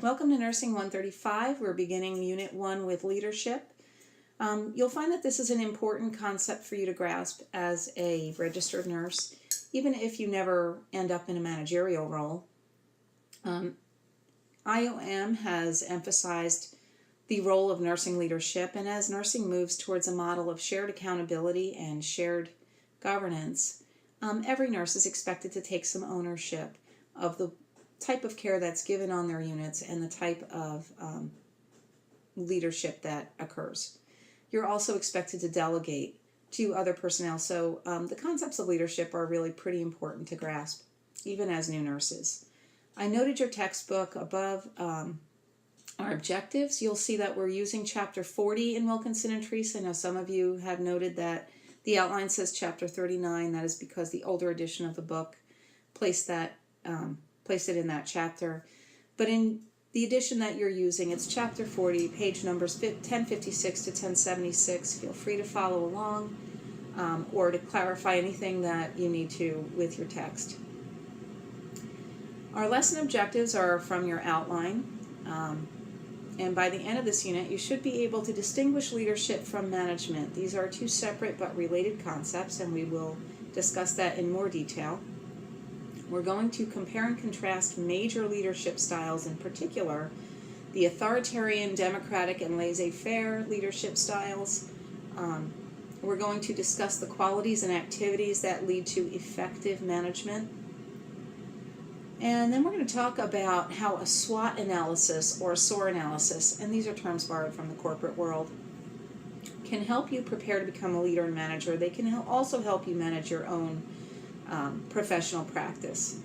Welcome to Nursing 135. We're beginning Unit 1 with leadership. You'll find that this is an important concept for you to grasp as a registered nurse, even if you never end up in a managerial role. IOM has emphasized the role of nursing leadership, and as nursing moves towards a model of shared accountability and shared governance, every nurse is expected to take some ownership of the type of care that's given on their units and the type of leadership that occurs. You're also expected to delegate to other personnel, so the concepts of leadership are really pretty important to grasp, even as new nurses. I noted your textbook above our objectives. You'll see that we're using Chapter 40 in Wilkinson and Treese. I know some of you have noted that the outline says Chapter 39. That is because the older edition of the book placed it in that chapter. But in the edition that you're using, it's Chapter 40, page numbers 1056 to 1076. Feel free to follow along or to clarify anything that you need to with your text. Our lesson objectives are from your outline. And by the end of this unit, you should be able to distinguish leadership from management. These are two separate but related concepts, and we will discuss that in more detail. We're going to compare and contrast major leadership styles, in particular, the authoritarian, democratic, and laissez-faire leadership styles. We're going to discuss the qualities and activities that lead to effective management. And then we're going to talk about how a SWOT analysis or a SOAR analysis, and these are terms borrowed from the corporate world, can help you prepare to become a leader and manager. They can also help you manage your own professional practice.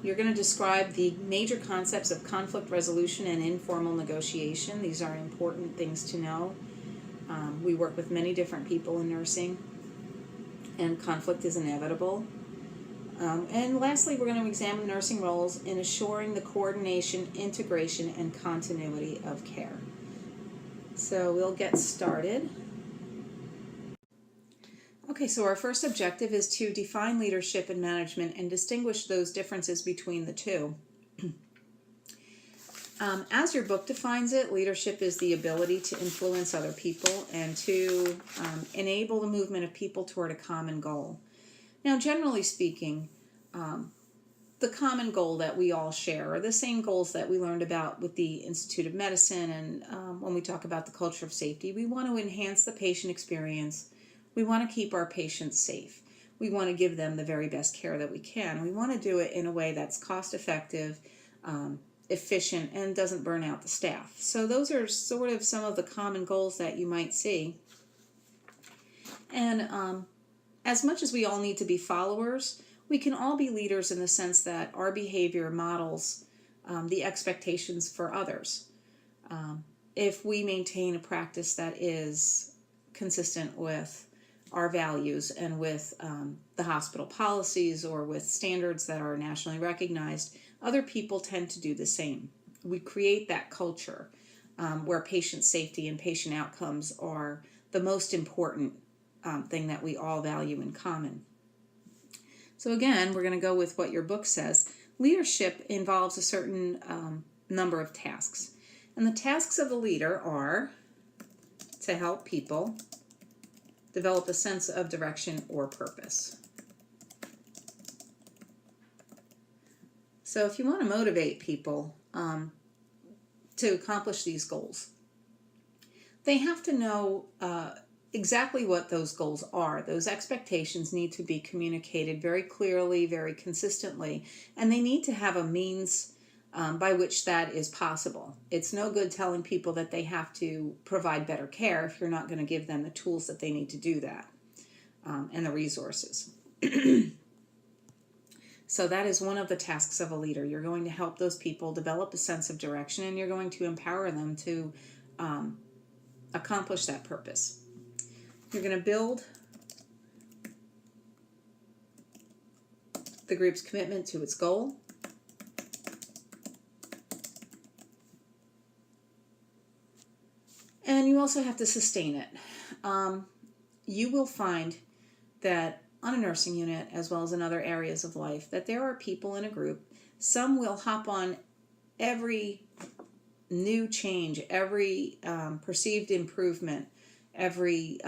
You're going to describe the major concepts of conflict resolution and informal negotiation. These are important things to know. We work with many different people in nursing, and conflict is inevitable. And lastly, we're going to examine nursing roles in assuring the coordination, integration, and continuity of care. So we'll get started. Okay, so our first objective is to define leadership and management and distinguish those differences between the two. As your book defines it, leadership is the ability to influence other people and to enable the movement of people toward a common goal. Now, generally speaking, the common goal that we all share are the same goals that we learned about with the Institute of Medicine and when we talk about the culture of safety. We want to enhance the patient experience. We want to keep our patients safe. We want to give them the very best care that we can. We want to do it in a way that's cost-effective, efficient, and doesn't burn out the staff. So those are sort of some of the common goals that you might see. And as much as we all need to be followers, we can all be leaders in the sense that our behavior models the expectations for others. If we maintain a practice that is consistent with our values and with the hospital policies or with standards that are nationally recognized, other people tend to do the same. We create that culture where patient safety and patient outcomes are the most important thing that we all value in common. So again, we're going to go with what your book says. Leadership involves a certain number of tasks. And the tasks of the leader are to help people develop a sense of direction or purpose. So if you want to motivate people to accomplish these goals, they have to know exactly what those goals are. Those expectations need to be communicated very clearly, very consistently, and they need to have a means by which that is possible. It's no good telling people that they have to provide better care if you're not going to give them the tools that they need to do that and the resources. So that is one of the tasks of a leader. You're going to help those people develop a sense of direction, and you're going to empower them to accomplish that purpose. You're going to build the group's commitment to its goal. And you also have to sustain it. You will find that on a nursing unit, as well as in other areas of life, that there are people in a group. Some will hop on every new change, every perceived improvement, every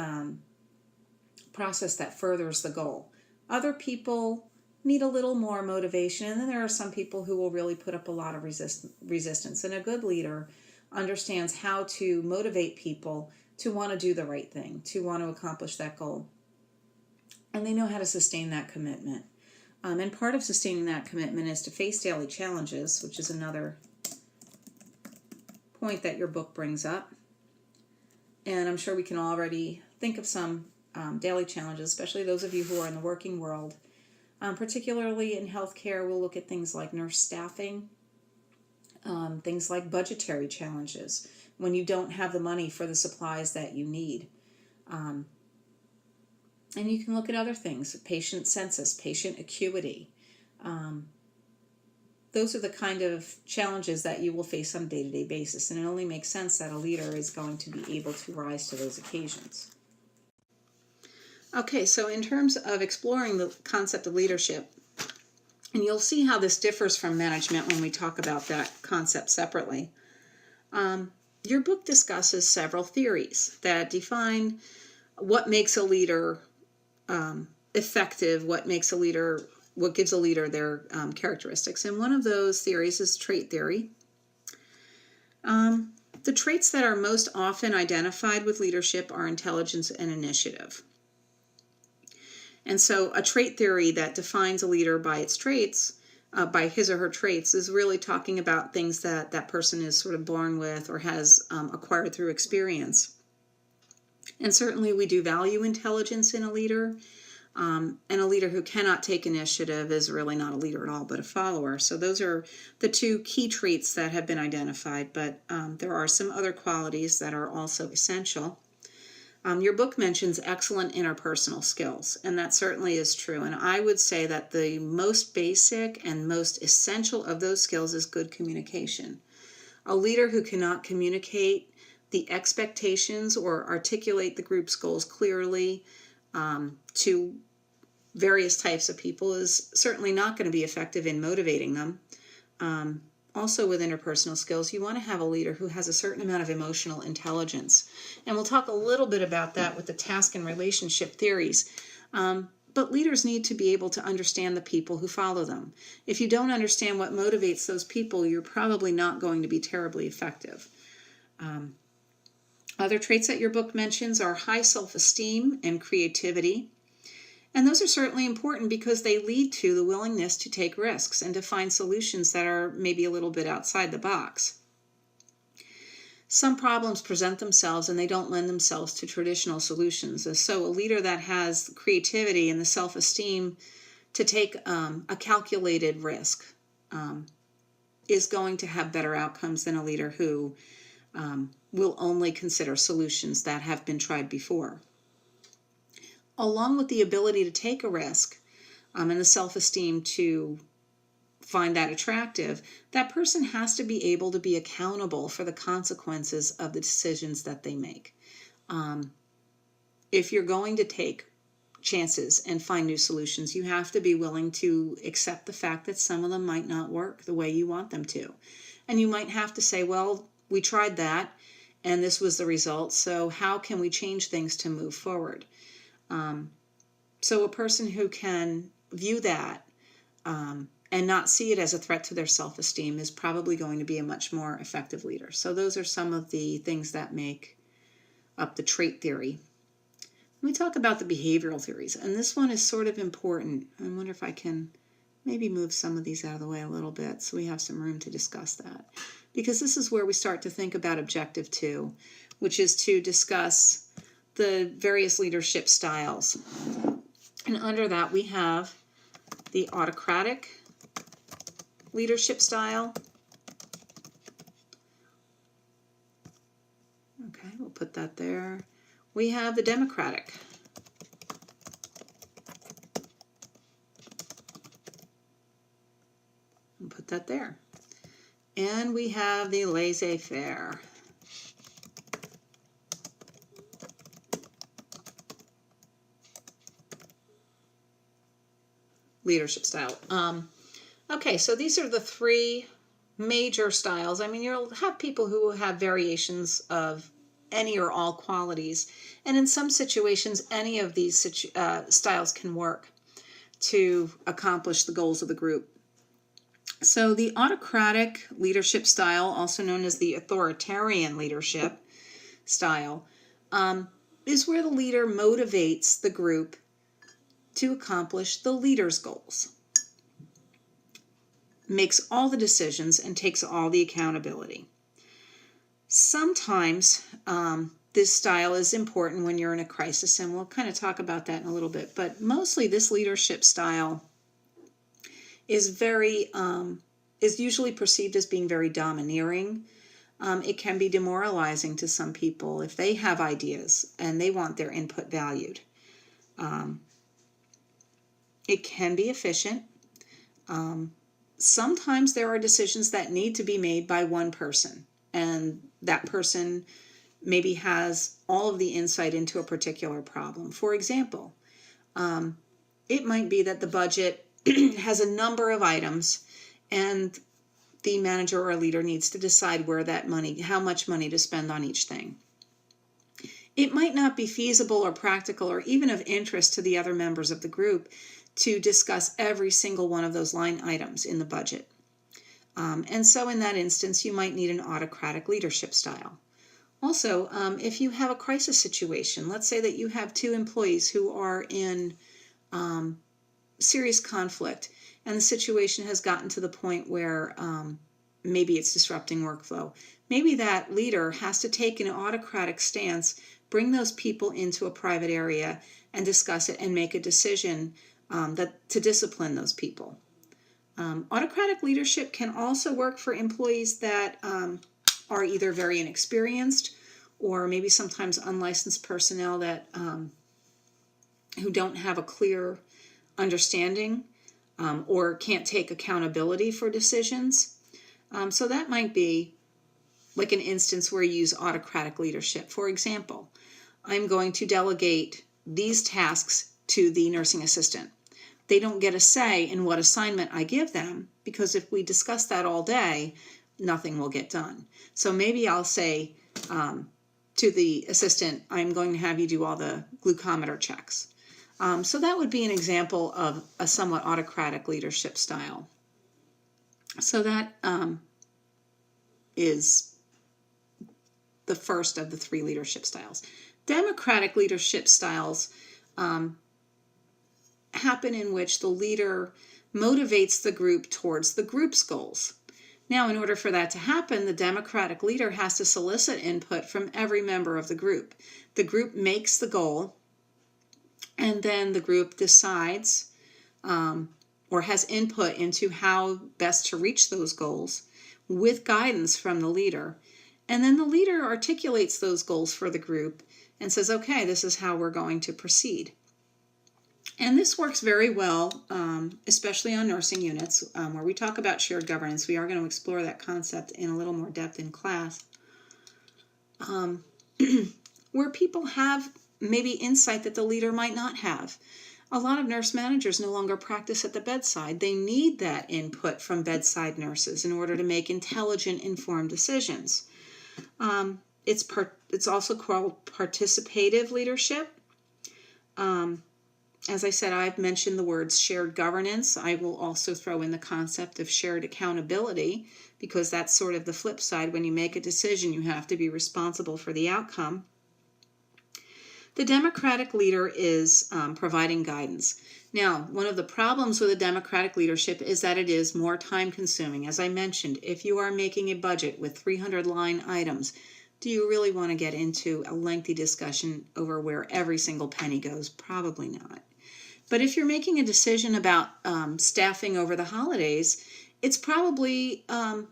process that furthers the goal. Other people need a little more motivation, and then there are some people who will really put up a lot of resistance. And a good leader understands how to motivate people to want to do the right thing, to want to accomplish that goal. And they know how to sustain that commitment. And part of sustaining that commitment is to face daily challenges, which is another point that your book brings up. And I'm sure we can already think of some daily challenges, especially those of you who are in the working world. Particularly in healthcare, we'll look at things like nurse staffing, things like budgetary challenges, when you don't have the money for the supplies that you need. And you can look at other things, patient census, patient acuity. Those are the kind of challenges that you will face on a day-to-day basis, and it only makes sense that a leader is going to be able to rise to those occasions. Okay, so in terms of exploring the concept of leadership, and you'll see how this differs from management when we talk about that concept separately, your book discusses several theories that define what makes a leader effective, what gives a leader their characteristics. And one of those theories is trait theory. The traits that are most often identified with leadership are intelligence and initiative. And so a trait theory that defines a leader by its traits, by his or her traits, is really talking about things that that person is sort of born with or has acquired through experience. And certainly we do value intelligence in a leader. And a leader who cannot take initiative is really not a leader at all, but a follower. So those are the two key traits that have been identified, but there are some other qualities that are also essential. Your book mentions excellent interpersonal skills, and that certainly is true. And I would say that the most basic and most essential of those skills is good communication. A leader who cannot communicate the expectations or articulate the group's goals clearly to various types of people is certainly not going to be effective in motivating them. Also with interpersonal skills, you want to have a leader who has a certain amount of emotional intelligence. And we'll talk a little bit about that with the task and relationship theories. But leaders need to be able to understand the people who follow them. If you don't understand what motivates those people, you're probably not going to be terribly effective. Other traits that your book mentions are high self-esteem and creativity. And those are certainly important because they lead to the willingness to take risks and to find solutions that are maybe a little bit outside the box. Some problems present themselves and they don't lend themselves to traditional solutions. And so a leader that has creativity and the self-esteem to take a calculated risk is going to have better outcomes than a leader who will only consider solutions that have been tried before. Along with the ability to take a risk and the self-esteem to find that attractive, that person has to be able to be accountable for the consequences of the decisions that they make. If you're going to take chances and find new solutions, you have to be willing to accept the fact that some of them might not work the way you want them to. And you might have to say, well, we tried that and this was the result, so how can we change things to move forward? So a person who can view that and not see it as a threat to their self-esteem is probably going to be a much more effective leader. So those are some of the things that make up the trait theory. Let me talk about the behavioral theories, and this one is sort of important. I wonder if I can maybe move some of these out of the way a little bit so we have some room to discuss that. Because this is where we start to think about objective 2, which is to discuss the various leadership styles. And under that we have the autocratic leadership style. Okay, we'll put that there. We have the democratic. We'll put that there. And we have the laissez-faire. Leadership style. Okay, so these are the three major styles. I mean, you'll have people who have variations of any or all qualities. And in some situations, any of these styles can work to accomplish the goals of the group. So the autocratic leadership style, also known as the authoritarian leadership style, is where the leader motivates the group to accomplish the leader's goals, makes all the decisions, and takes all the accountability. Sometimes this style is important when you're in a crisis, and we'll kind of talk about that in a little bit, but mostly this leadership style is usually perceived as being very domineering. It can be demoralizing to some people if they have ideas and they want their input valued. It can be efficient. Sometimes there are decisions that need to be made by one person, and that person maybe has all of the insight into a particular problem. For example, it might be that the budget has a number of items, and the manager or leader needs to decide where that money, how much money to spend on each thing. It might not be feasible or practical or even of interest to the other members of the group to discuss every single one of those line items in the budget. And so in that instance, you might need an autocratic leadership style. Also, if you have a crisis situation, let's say that you have two employees who are in serious conflict, and the situation has gotten to the point where maybe it's disrupting workflow. Maybe that leader has to take an autocratic stance, bring those people into a private area and discuss it and make a decision to discipline those people. Autocratic leadership can also work for employees that are either very inexperienced or maybe sometimes unlicensed personnel that who don't have a clear understanding or can't take accountability for decisions. So that might be like an instance where you use autocratic leadership. For example, I'm going to delegate these tasks to the nursing assistant. They don't get a say in what assignment I give them, because if we discuss that all day, nothing will get done. So maybe I'll say to the assistant, I'm going to have you do all the glucometer checks. So that would be an example of a somewhat autocratic leadership style. So that is the first of the three leadership styles. Democratic leadership styles happen in which the leader motivates the group towards the group's goals. Now, in order for that to happen, the democratic leader has to solicit input from every member of the group. The group makes the goal, and then the group decides or has input into how best to reach those goals with guidance from the leader. And then the leader articulates those goals for the group and says, okay, this is how we're going to proceed. And this works very well, especially on nursing units, where we talk about shared governance. We are going to explore that concept in a little more depth in class, where people have maybe insight that the leader might not have. A lot of nurse managers no longer practice at the bedside. They need that input from bedside nurses in order to make intelligent, informed decisions. It's also called participative leadership. As I said, I've mentioned the words shared governance. I will also throw in the concept of shared accountability, because that's sort of the flip side. When you make a decision, you have to be responsible for the outcome. The democratic leader is providing guidance. Now, one of the problems with a democratic leadership is that it is more time consuming. As I mentioned, if you are making a budget with 300 line items, do you really want to get into a lengthy discussion over where every single penny goes? Probably not. But if you're making a decision about staffing over the holidays, it's probably a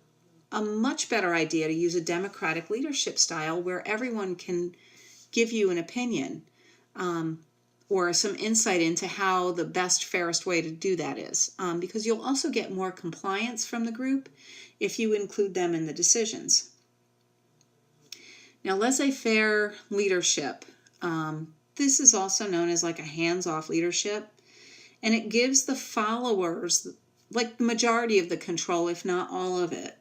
much better idea to use a democratic leadership style where everyone can give you an opinion or some insight into how the best, fairest way to do that is. Because you'll also get more compliance from the group if you include them in the decisions. Now, laissez-faire leadership. This is also known as like a hands-off leadership, and it gives the followers like the majority of the control, if not all of it.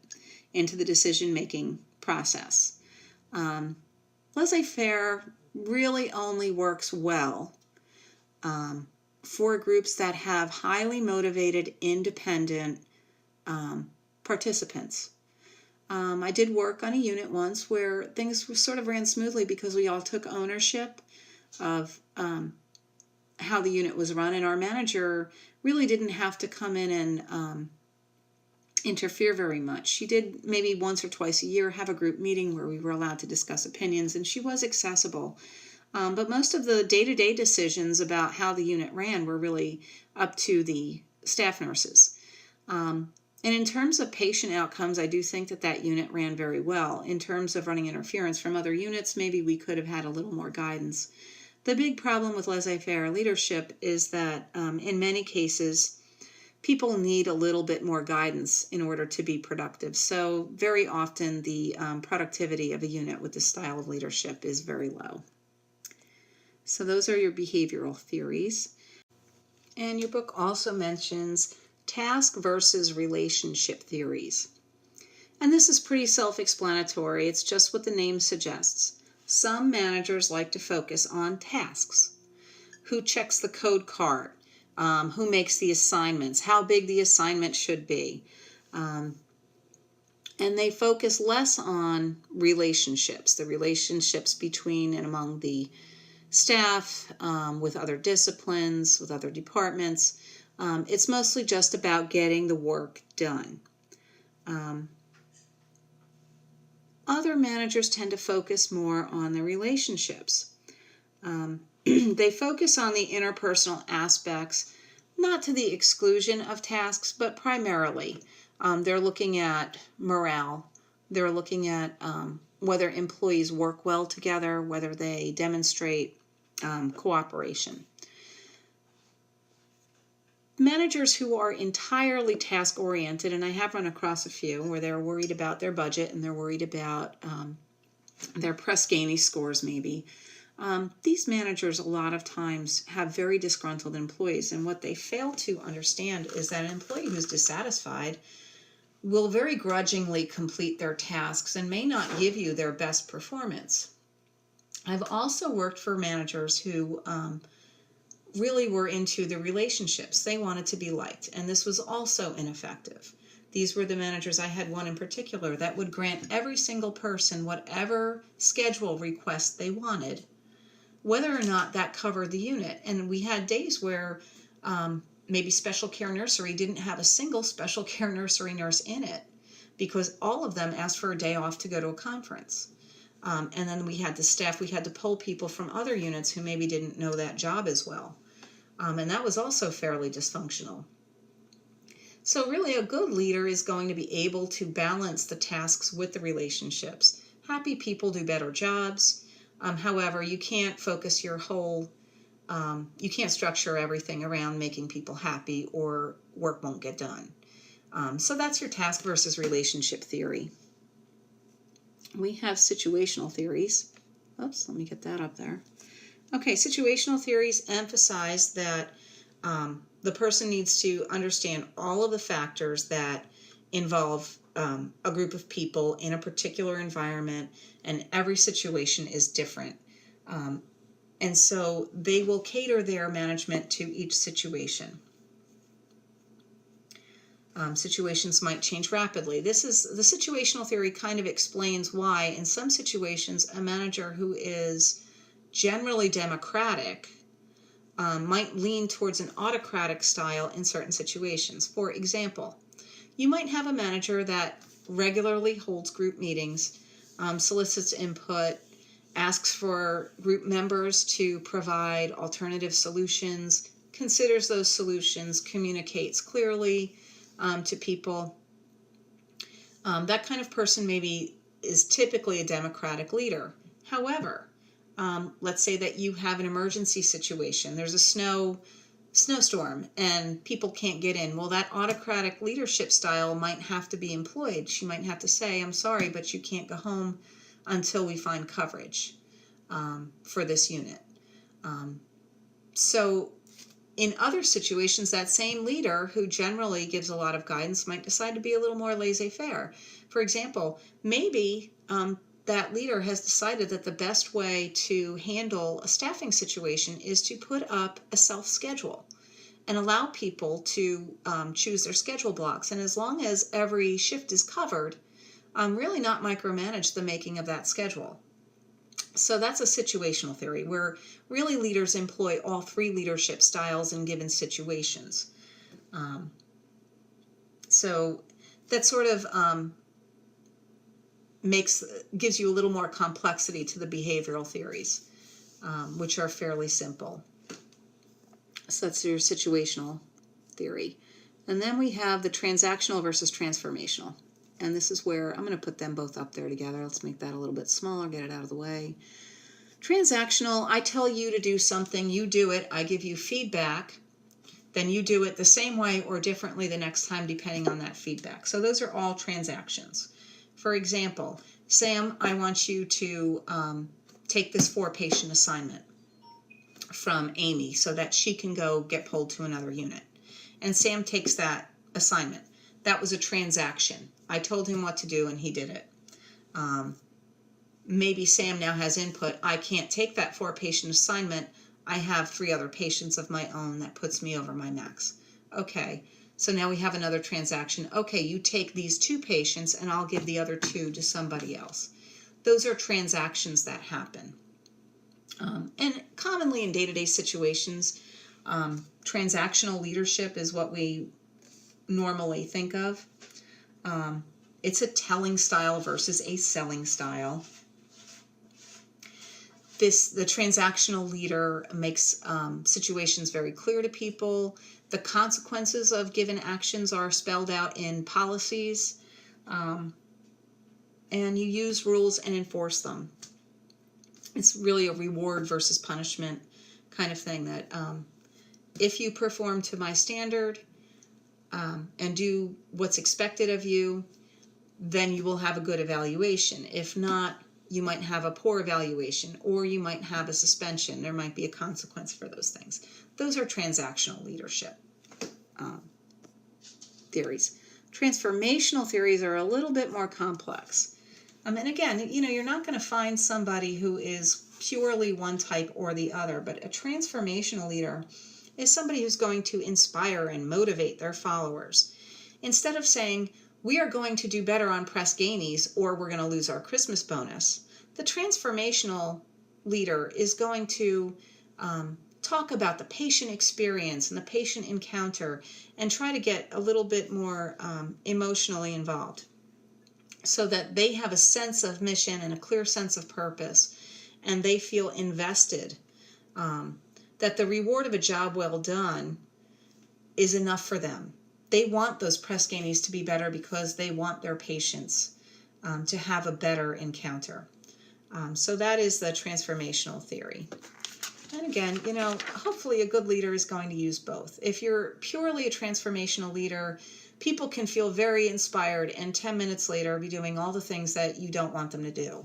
into the decision-making process. Laissez-faire really only works well for groups that have highly motivated, independent participants. I did work on a unit once where things sort of ran smoothly because we all took ownership of how the unit was run, and our manager really didn't have to come in and interfere very much. She did maybe once or twice a year have a group meeting where we were allowed to discuss opinions, and she was accessible. But most of the day-to-day decisions about how the unit ran were really up to the staff nurses. And in terms of patient outcomes, I do think that unit ran very well. In terms of running interference from other units, maybe we could have had a little more guidance. The big problem with laissez-faire leadership is that in many cases, people need a little bit more guidance in order to be productive. So very often the productivity of a unit with this style of leadership is very low. So those are your behavioral theories. And your book also mentions task versus relationship theories. And this is pretty self-explanatory. It's just what the name suggests. Some managers like to focus on tasks. Who checks the code card? Who makes the assignments? How big the assignment should be? And they focus less on relationships, the relationships between and among the staff, with other disciplines, with other departments. It's mostly just about getting the work done. Other managers tend to focus more on the relationships. They focus on the interpersonal aspects, not to the exclusion of tasks, but primarily. They're looking at morale. They're looking at whether employees work well together, whether they demonstrate cooperation. Managers who are entirely task-oriented, and I have run across a few where they're worried about their budget and they're worried about their Press-Ganey scores maybe. These managers a lot of times have very disgruntled employees, and what they fail to understand is that an employee who's dissatisfied will very grudgingly complete their tasks and may not give you their best performance. I've also worked for managers who really were into the relationships. They wanted to be liked, and this was also ineffective. These were the managers. I had one in particular that would grant every single person whatever schedule request they wanted, whether or not that covered the unit. And we had days where maybe special care nursery didn't have a single special care nursery nurse in it because all of them asked for a day off to go to a conference. And then we had to pull people from other units who maybe didn't know that job as well. And that was also fairly dysfunctional. So really a good leader is going to be able to balance the tasks with the relationships. Happy people do better jobs. However, you can't focus your whole, you can't structure everything around making people happy or work won't get done. So that's your task versus relationship theory. We have situational theories. Oops, let me get that up there. Okay, situational theories emphasize that the person needs to understand all of the factors that involve a group of people in a particular environment, and every situation is different. And so they will cater their management to each situation. Situations might change rapidly. The situational theory kind of explains why in some situations a manager who is generally democratic might lean towards an autocratic style in certain situations. For example, you might have a manager that regularly holds group meetings, solicits input, asks for group members to provide alternative solutions, considers those solutions, communicates clearly to people. That kind of person maybe is typically a democratic leader. However, let's say that you have an emergency situation. There's a snowstorm and people can't get in. Well, that autocratic leadership style might have to be employed. She might have to say, I'm sorry, but you can't go home until we find coverage for this unit. So in other situations, that same leader who generally gives a lot of guidance might decide to be a little more laissez-faire. For example, maybe that leader has decided that the best way to handle a staffing situation is to put up a self-schedule and allow people to choose their schedule blocks. And as long as every shift is covered, really not micromanage the making of that schedule. So that's a situational theory where really leaders employ all three leadership styles in given situations. So that sort of gives you a little more complexity to the behavioral theories, which are fairly simple. So that's your situational theory. And then we have the transactional versus transformational. And this is where I'm going to put them both up there together. Let's make that a little bit smaller, get it out of the way. Transactional, I tell you to do something, you do it, I give you feedback, then you do it the same way or differently the next time depending on that feedback. So those are all transactions. For example, Sam, I want you to take this 4-patient assignment from Amy so that she can go get pulled to another unit. And Sam takes that assignment. That was a transaction. I told him what to do and he did it. Maybe Sam now has input. I can't take that 4-patient assignment. I have 3 other patients of my own. That puts me over my max. Okay, so now we have another transaction. Okay, you take these 2 patients and I'll give the other 2 to somebody else. Those are transactions that happen. And commonly in day-to-day situations, transactional leadership is what we normally think of. It's a telling style versus a selling style. The transactional leader makes situations very clear to people. The consequences of given actions are spelled out in policies, and you use rules and enforce them. It's really a reward versus punishment kind of thing, that if you perform to my standard and do what's expected of you, then you will have a good evaluation. If not, you might have a poor evaluation, or you might have a suspension. There might be a consequence for those things. Those are transactional leadership theories. Transformational theories are a little bit more complex. And again, you're not going to find somebody who is purely one type or the other, but a transformational leader is somebody who's going to inspire and motivate their followers. Instead of saying, we are going to do better on Press Ganies or we're going to lose our Christmas bonus, the transformational leader is going to talk about the patient experience and the patient encounter and try to get a little bit more emotionally involved so that they have a sense of mission and a clear sense of purpose, and they feel invested, that the reward of a job well done is enough for them. They want those Press Ganies to be better because they want their patients to have a better encounter. So that is the transformational theory. And again, hopefully a good leader is going to use both. If you're purely a transformational leader, people can feel very inspired and 10 minutes later be doing all the things that you don't want them to do,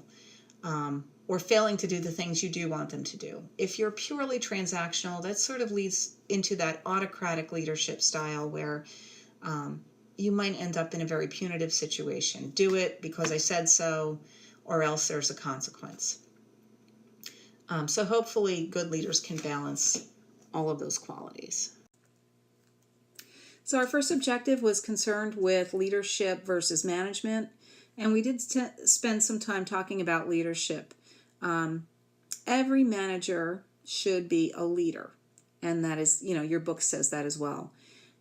or failing to do the things you do want them to do. If you're purely transactional, that sort of leads into that autocratic leadership style where you might end up in a very punitive situation. Do it because I said so, or else there's a consequence. So hopefully good leaders can balance all of those qualities. So our first objective was concerned with leadership versus management, and we did spend some time talking about leadership. Every manager should be a leader, and that is, your book says that as well.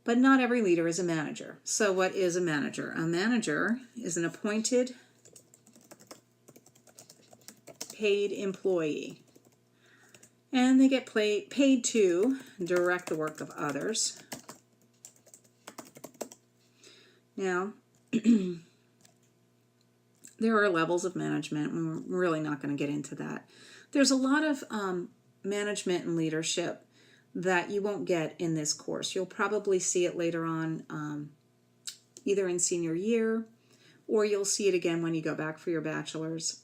But not every leader is a manager. So what is a manager? A manager is an appointed, paid employee. And they get paid to direct the work of others. Now, there are levels of management, and we're really not going to get into that. There's a lot of management and leadership that you won't get in this course. You'll probably see it later on, either in senior year, or you'll see it again when you go back for your bachelor's.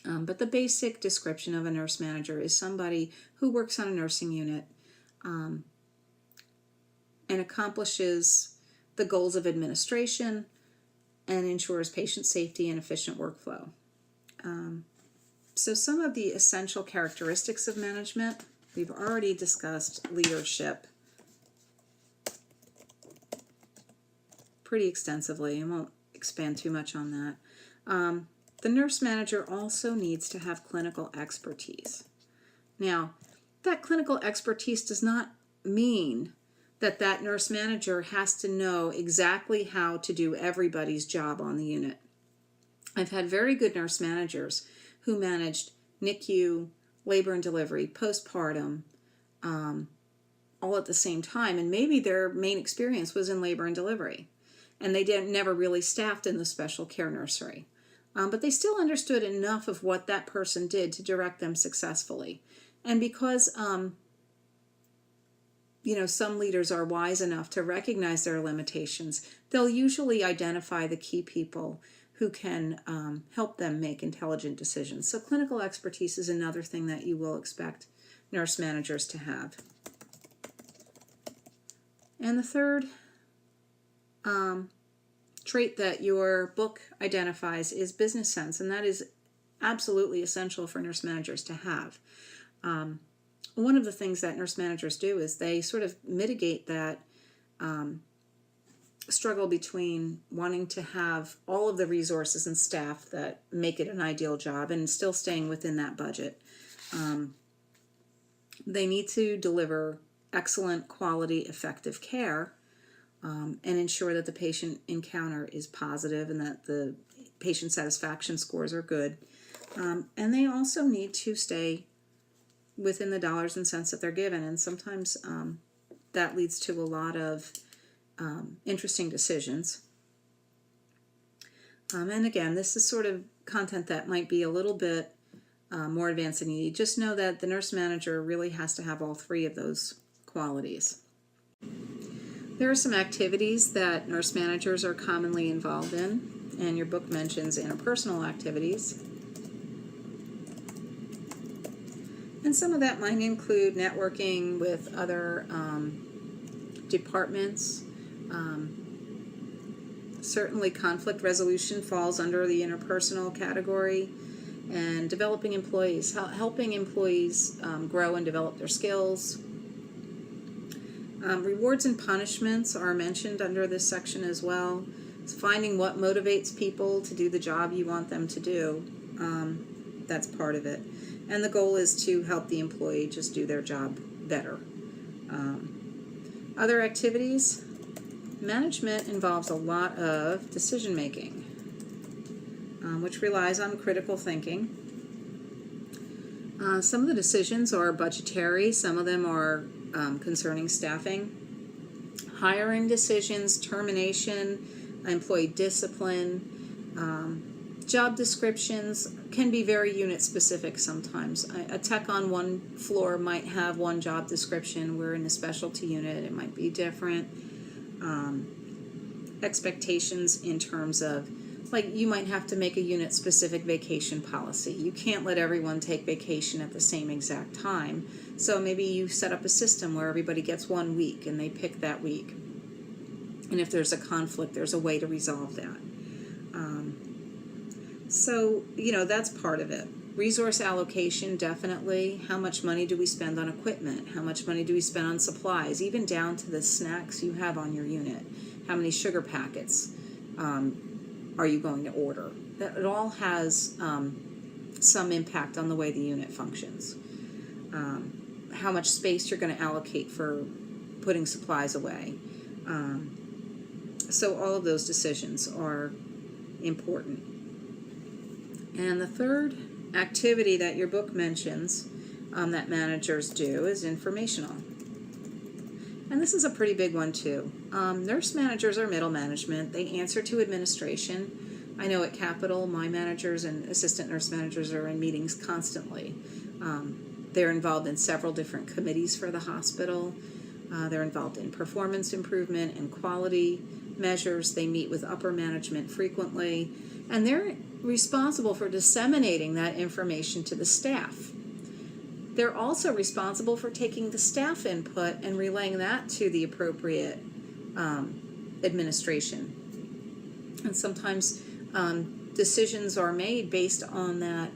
But the basic description of a nurse manager is somebody who works on a nursing unit, and accomplishes the goals of administration and ensures patient safety and efficient workflow. So some of the essential characteristics of management, we've already discussed leadership pretty extensively. I won't expand too much on that. The nurse manager also needs to have clinical expertise. Now, that clinical expertise does not mean that nurse manager has to know exactly how to do everybody's job on the unit. I've had very good nurse managers who managed NICU, labor and delivery, postpartum, all at the same time, and maybe their main experience was in labor and delivery, and they never really staffed in the special care nursery. But they still understood enough of what that person did to direct them successfully. And because some leaders are wise enough to recognize their limitations, they'll usually identify the key people who can help them make intelligent decisions. So clinical expertise is another thing that you will expect nurse managers to have. And the third trait that your book identifies is business sense, and that is absolutely essential for nurse managers to have. One of the things that nurse managers do is they sort of mitigate that struggle between wanting to have all of the resources and staff that make it an ideal job and still staying within that budget. They need to deliver excellent, quality, effective care and ensure that the patient encounter is positive and that the patient satisfaction scores are good. And they also need to stay within the dollars and cents that they're given, and sometimes that leads to a lot of interesting decisions. And again, this is sort of content that might be a little bit more advanced than you need. Just know that the nurse manager really has to have all three of those qualities. There are some activities that nurse managers are commonly involved in, and your book mentions interpersonal activities. And some of that might include networking with other departments. Certainly conflict resolution falls under the interpersonal category, and developing employees, helping employees grow and develop their skills. Rewards and punishments are mentioned under this section as well. It's finding what motivates people to do the job you want them to do. That's part of it. And the goal is to help the employee just do their job better. Other activities, management involves a lot of decision making, which relies on critical thinking. Some of the decisions are budgetary, some of them are concerning staffing. Hiring decisions, termination, employee discipline, job descriptions can be very unit specific sometimes. A tech on one floor might have one job description, where in a specialty unit it might be different. Expectations in terms of, like, you might have to make a unit specific vacation policy. You can't let everyone take vacation at the same exact time. So maybe you set up a system where everybody gets 1 week and they pick that week. And if there's a conflict, there's a way to resolve that. So, that's part of it. Resource allocation, definitely. How much money do we spend on equipment? How much money do we spend on supplies? Even down to the snacks you have on your unit. How many sugar packets are you going to order? It all has some impact on the way the unit functions. How much space you're going to allocate for putting supplies away. So all of those decisions are important. And the third activity that your book mentions that managers do is informational. And this is a pretty big one too. Nurse managers are middle management. They answer to administration. I know at Capitol, my managers and assistant nurse managers are in meetings constantly. They're involved in several different committees for the hospital. They're involved in performance improvement and quality measures. They meet with upper management frequently. And they're responsible for disseminating that information to the staff. they're also responsible for taking the staff input and relaying that to the appropriate administration. And sometimes decisions are made based on that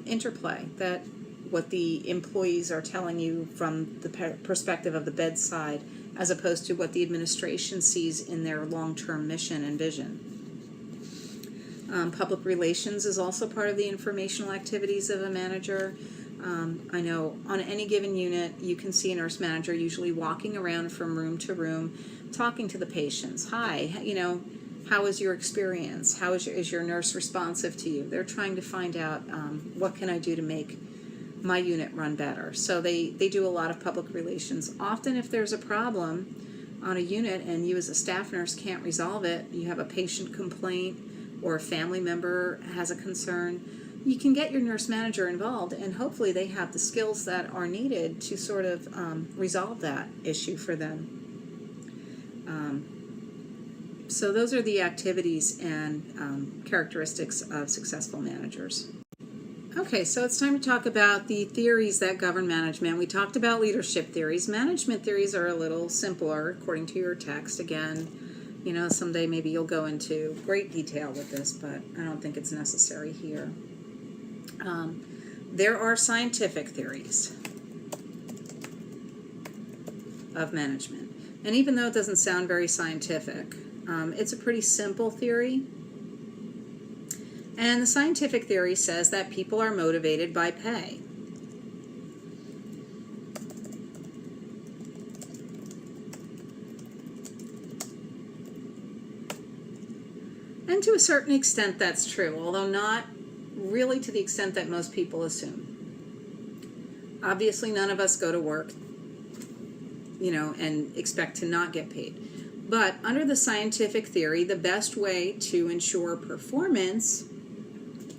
interplay, that what the employees are telling you from the perspective of the bedside, as opposed to what the administration sees in their long-term mission and vision. Public relations is also part of the informational activities of a manager. I know on any given unit, you can see a nurse manager usually walking around from room to room, talking to the patients. Hi, how is your experience? How is your nurse responsive to you? They're trying to find out what can I do to make my unit run better. So they do a lot of public relations. Often if there's a problem on a unit and you as a staff nurse can't resolve it, you have a patient complaint or a family member has a concern, you can get your nurse manager involved, and hopefully they have the skills that are needed to sort of resolve that issue for them. So those are the activities and characteristics of successful managers. Okay, so it's time to talk about the theories that govern management. We talked about leadership theories. Management theories are a little simpler according to your text. Again, someday maybe you'll go into great detail with this, but I don't think it's necessary here. There are scientific theories of management. And even though it doesn't sound very scientific, it's a pretty simple theory. And the scientific theory says that people are motivated by pay. And to a certain extent that's true, although not really to the extent that most people assume. Obviously none of us go to work, and expect to not get paid. But under the scientific theory, the best way to ensure performance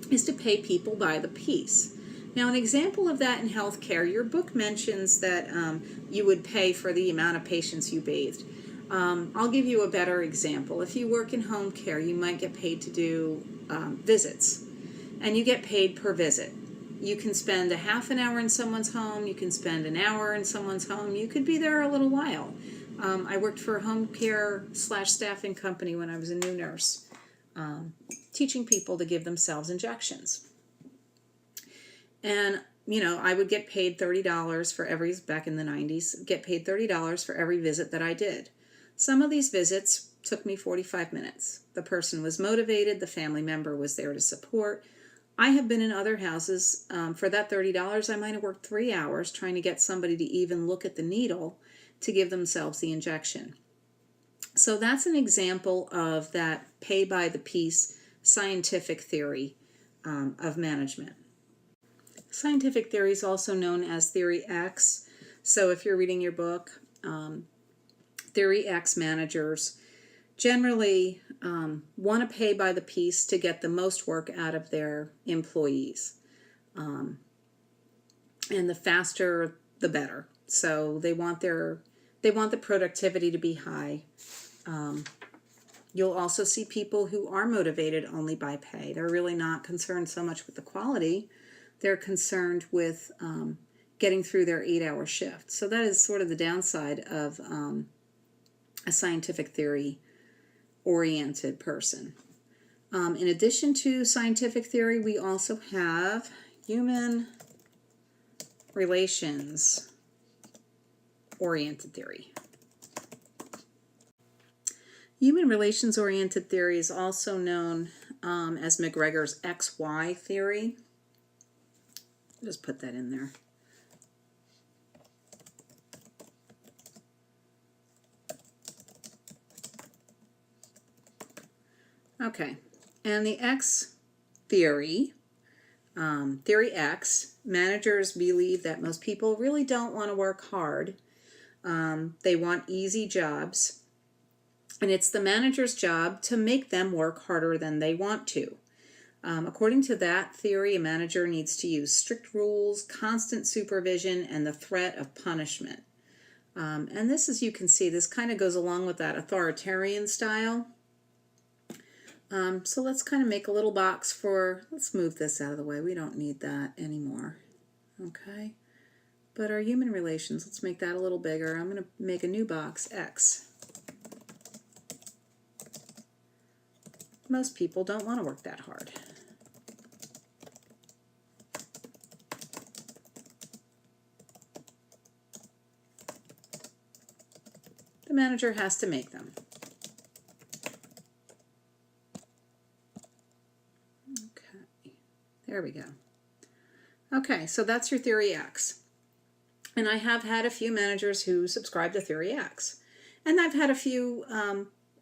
is to pay people by the piece. Now, an example of that in healthcare, your book mentions that you would pay for the amount of patients you bathed. I'll give you a better example. If you work in home care, you might get paid to do visits, and you get paid per visit. You can spend a half an hour in someone's home, you can spend an hour in someone's home, you could be there a little while. I worked for a home care / staffing company when I was a new nurse, teaching people to give themselves injections. And, I would get paid $30 for back in the 90s, get paid $30 for every visit that I did. Some of these visits took me 45 minutes. The person was motivated, the family member was there to support. I have been in other houses, for that $30, I might have worked 3 hours trying to get somebody to even look at the needle to give themselves the injection. So that's an example of that pay by the piece scientific theory of management. Scientific theory is also known as Theory X. So if you're reading your book, Theory X managers generally want to pay by the piece to get the most work out of their employees. And the faster, the better. So they want the productivity to be high. You'll also see people who are motivated only by pay. They're really not concerned so much with the quality. They're concerned with getting through their 8-hour shift. So that is sort of the downside of a scientific theory oriented person. In addition to scientific theory, we also have human relations oriented theory. Human relations oriented theory is also known as McGregor's XY theory. Just put that in there. Okay, and the X theory, Theory X, managers believe that most people really don't want to work hard. They want easy jobs, and it's the manager's job to make them work harder than they want to. According to that theory, a manager needs to use strict rules, constant supervision, and the threat of punishment. And this, as you can see, this kind of goes along with that authoritarian style. So let's kind of make a little box for, let's move this out of the way. We don't need that anymore. Okay. But our human relations, let's make that a little bigger. I'm going to make a new box, X. Most people don't want to work that hard. The manager has to make them. Okay, there we go. Okay, so that's your theory X. And I have had a few managers who subscribe to theory X. And I've had a few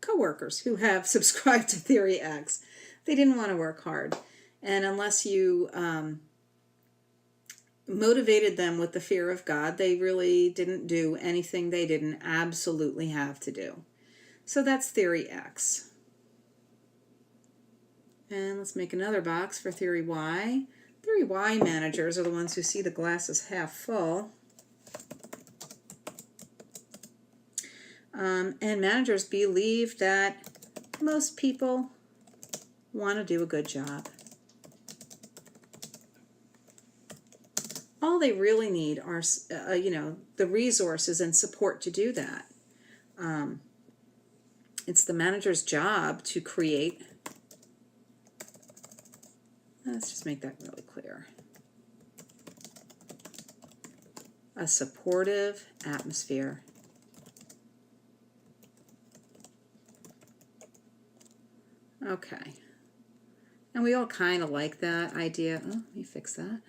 coworkers who have subscribed to theory X. They didn't want to work hard. And unless you motivated them with the fear of God, they really didn't do anything they didn't absolutely have to do. So that's theory X. And let's make another box for theory Y. Theory Y managers are the ones who see the glass as half full. And managers believe that most people want to do a good job. All they really need are, the resources and support to do that. It's the manager's job to create. Let's just make that really clear. A supportive atmosphere. Okay. And we all kind of like that idea. Oh, let me fix that.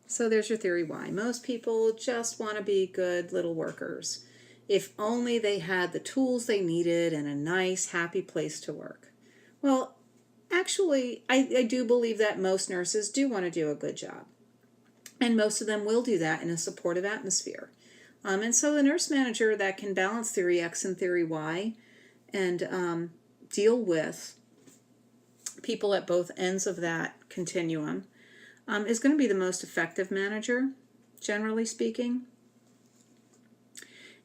So there's your theory Y. Most people just want to be good little workers. If only they had the tools they needed and a nice, happy place to work. Well, actually, I do believe that most nurses do want to do a good job. And most of them will do that in a supportive atmosphere. And so the nurse manager that can balance theory X and theory Y and deal with people at both ends of that continuum is going to be the most effective manager, generally speaking.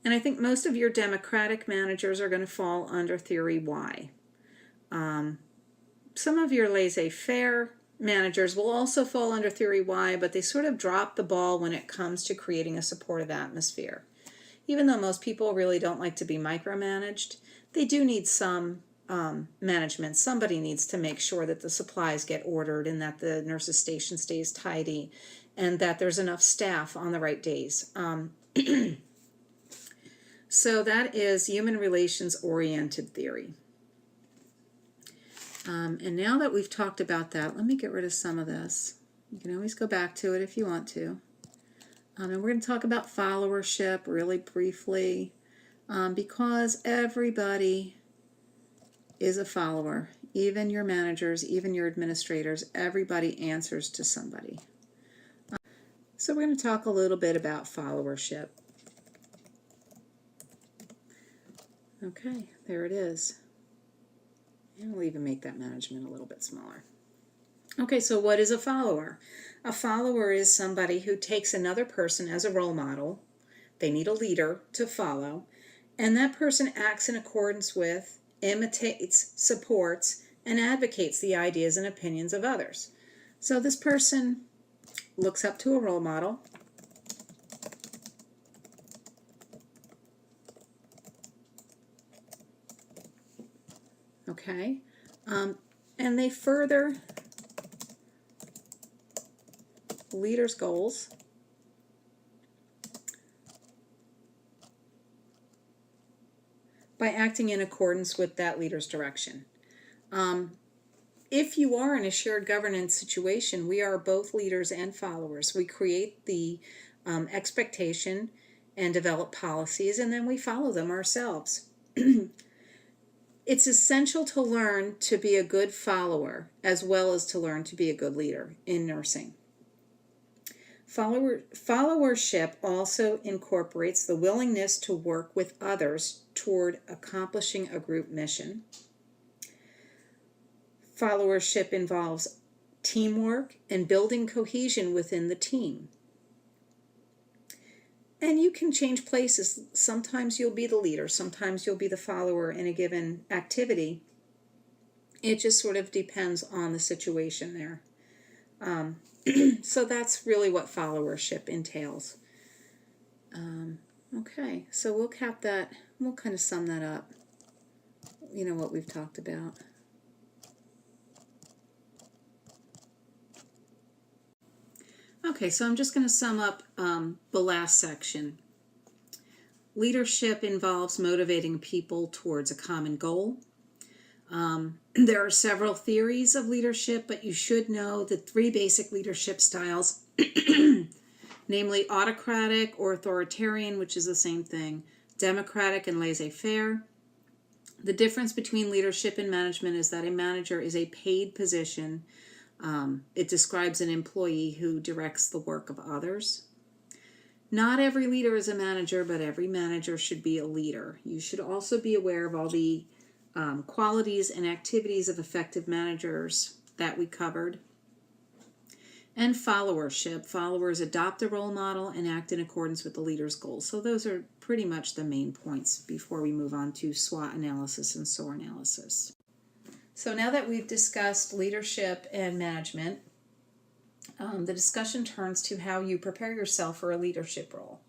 And I think most of your democratic managers are going to fall under theory Y. Some of your laissez-faire managers will also fall under theory Y, but they sort of drop the ball when it comes to creating a supportive atmosphere. Even though most people really don't like to be micromanaged, they do need some management. Somebody needs to make sure that the supplies get ordered and that the nurse's station stays tidy and that there's enough staff on the right days. So that is human relations oriented theory. And now that we've talked about that, let me get rid of some of this. You can always go back to it if you want to. And we're going to talk about followership really briefly because everybody is a follower. Even your managers, even your administrators, everybody answers to somebody. So we're going to talk a little bit about followership. Okay, there it is. And we'll even make that management a little bit smaller. Okay, so what is a follower? A follower is somebody who takes another person as a role model. They need a leader to follow. And that person acts in accordance with, imitates, supports, and advocates the ideas and opinions of others. So this person looks up to a role model. Okay, and they further leader's goals by acting in accordance with that leader's direction. If you are in a shared governance situation, we are both leaders and followers. We create the expectation and develop policies, and then we follow them ourselves. It's essential to learn to be a good follower as well as to learn to be a good leader in nursing. Followership also incorporates the willingness to work with others toward accomplishing a group mission. Followership involves teamwork and building cohesion within the team. And you can change places. Sometimes you'll be the leader, sometimes you'll be the follower in a given activity. It just sort of depends on the situation there. So that's really what followership entails. Okay, so we'll cap that, we'll kind of sum that up, what we've talked about. Okay, so I'm just going to sum up the last section. Leadership involves motivating people towards a common goal. There are several theories of leadership, but you should know the 3 basic leadership styles, namely autocratic or authoritarian, which is the same thing, democratic and laissez-faire. The difference between leadership and management is that a manager is a paid position. It describes an employee who directs the work of others. Not every leader is a manager, but every manager should be a leader. You should also be aware of all the qualities and activities of effective managers that we covered. And followership. Followers adopt a role model and act in accordance with the leader's goals. So those are pretty much the main points before we move on to SWOT analysis and SOAR analysis. So now that we've discussed leadership and management, the discussion turns to how you prepare yourself for a leadership role.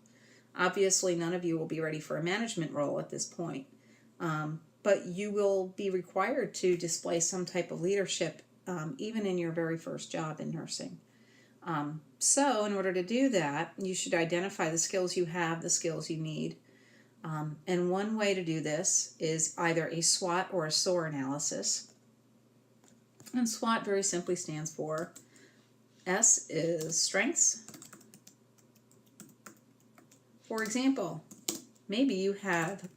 Obviously, none of you will be ready for a management role at this point, but you will be required to display some type of leadership even in your very first job in nursing. So in order to do that, you should identify the skills you have, the skills you need. And one way to do this is either a SWOT or a SOAR analysis. And SWOT very simply stands for S is strengths. For example, maybe you have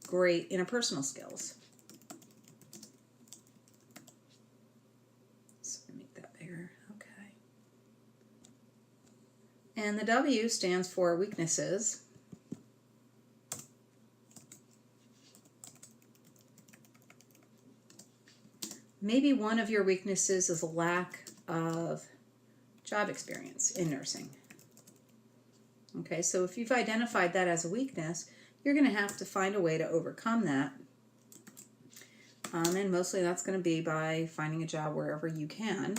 great interpersonal skills. So let me make that bigger. Okay. And the W stands for weaknesses. Maybe one of your weaknesses is a lack of job experience in nursing. Okay, so if you've identified that as a weakness, you're going to have to find a way to overcome that. And mostly that's going to be by finding a job wherever you can.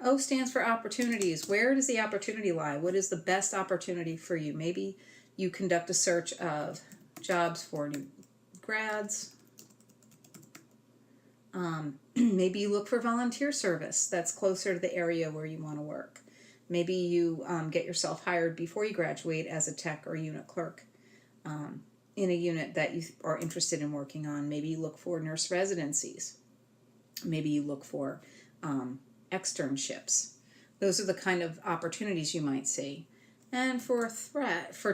O stands for opportunities. Where does the opportunity lie? What is the best opportunity for you? Maybe you conduct a search of jobs for new grads. Maybe you look for volunteer service that's closer to the area where you want to work. Maybe you get yourself hired before you graduate as a tech or unit clerk in a unit that you are interested in working on. Maybe you look for nurse residencies. Maybe you look for externships. Those are the kind of opportunities you might see. And for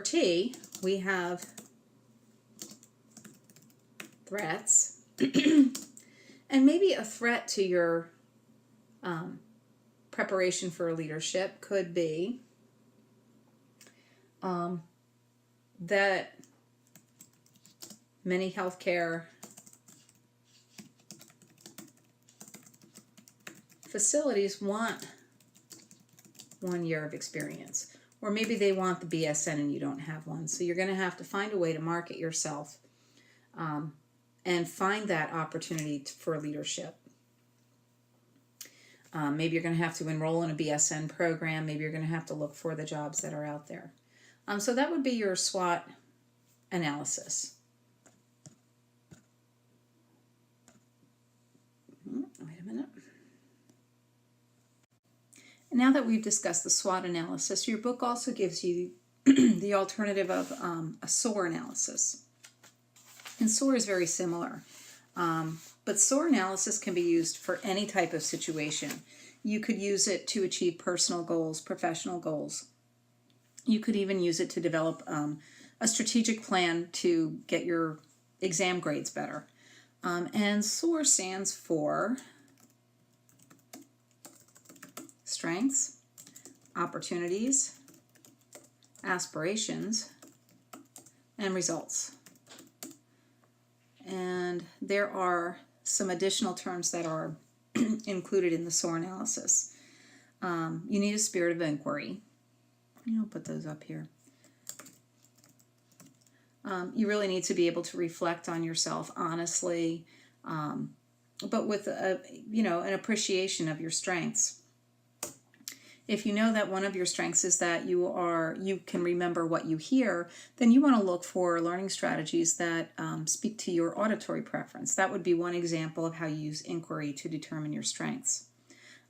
T, we have threats. And maybe a threat to your preparation for leadership could be that many healthcare facilities want 1 year of experience, or maybe they want the BSN and you don't have one. So you're going to have to find a way to market yourself and find that opportunity for leadership. Maybe you're going to have to enroll in a BSN program. Maybe you're going to have to look for the jobs that are out there. So that would be your SWOT analysis. Wait a minute. Now that we've discussed the SWOT analysis, your book also gives you the alternative of a SOAR analysis. And SOAR is very similar. But SOAR analysis can be used for any type of situation. You could use it to achieve personal goals, professional goals. You could even use it to develop a strategic plan to get your exam grades better. And SOAR stands for strengths, opportunities, aspirations, and results. And there are some additional terms that are included in the SOAR analysis. You need a spirit of inquiry. I'll put those up here. You really need to be able to reflect on yourself honestly. but with an appreciation of your strengths. If you know that one of your strengths is that you can remember what you hear, then you want to look for learning strategies that speak to your auditory preference. That would be one example of how you use inquiry to determine your strengths.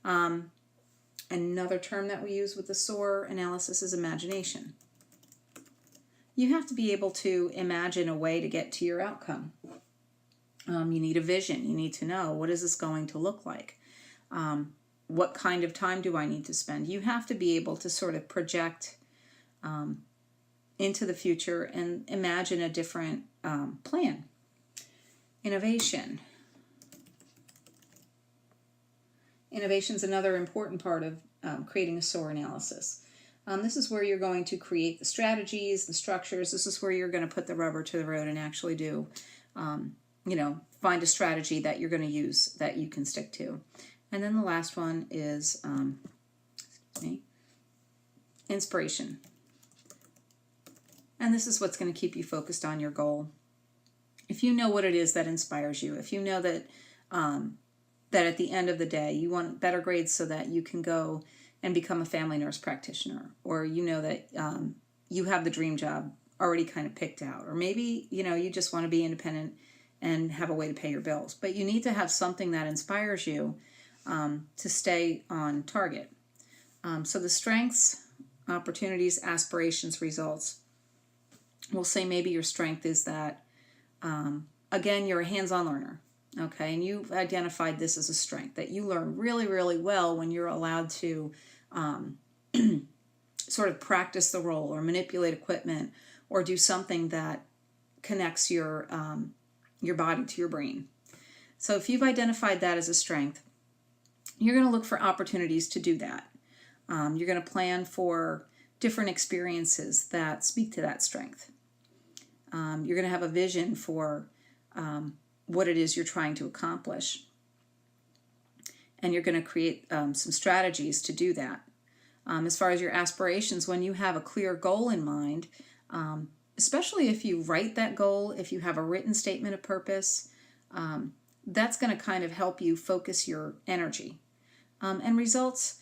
Another term that we use with the SOAR analysis is imagination. You have to be able to imagine a way to get to your outcome. You need a vision. You need to know, what is this going to look like? What kind of time do I need to spend? You have to be able to sort of project into the future and imagine a different plan. Innovation. Innovation is another important part of creating a SOAR analysis. This is where you're going to create the strategies, the structures. This is where you're going to put the rubber to the road and actually do, find a strategy that you're going to use that you can stick to. And then the last one is inspiration. And this is what's going to keep you focused on your goal. If you know what it is that inspires you, if you know that that at the end of the day you want better grades so that you can go and become a family nurse practitioner, or you know that you have the dream job already kind of picked out, or maybe you just want to be independent and have a way to pay your bills, but you need to have something that inspires you to stay on target. So the strengths, opportunities, aspirations, results. We'll say maybe your strength is that, again, you're a hands-on learner, okay? And you've identified this as a strength, that you learn really, really well when you're allowed to sort of practice the role or manipulate equipment or do something that connects your body to your brain. So if you've identified that as a strength, you're going to look for opportunities to do that. You're going to plan for different experiences that speak to that strength. You're going to have a vision for what it is you're trying to accomplish. And you're going to create some strategies to do that. As far as your aspirations, when you have a clear goal in mind, especially if you write that goal, if you have a written statement of purpose, that's going to kind of help you focus your energy. And results,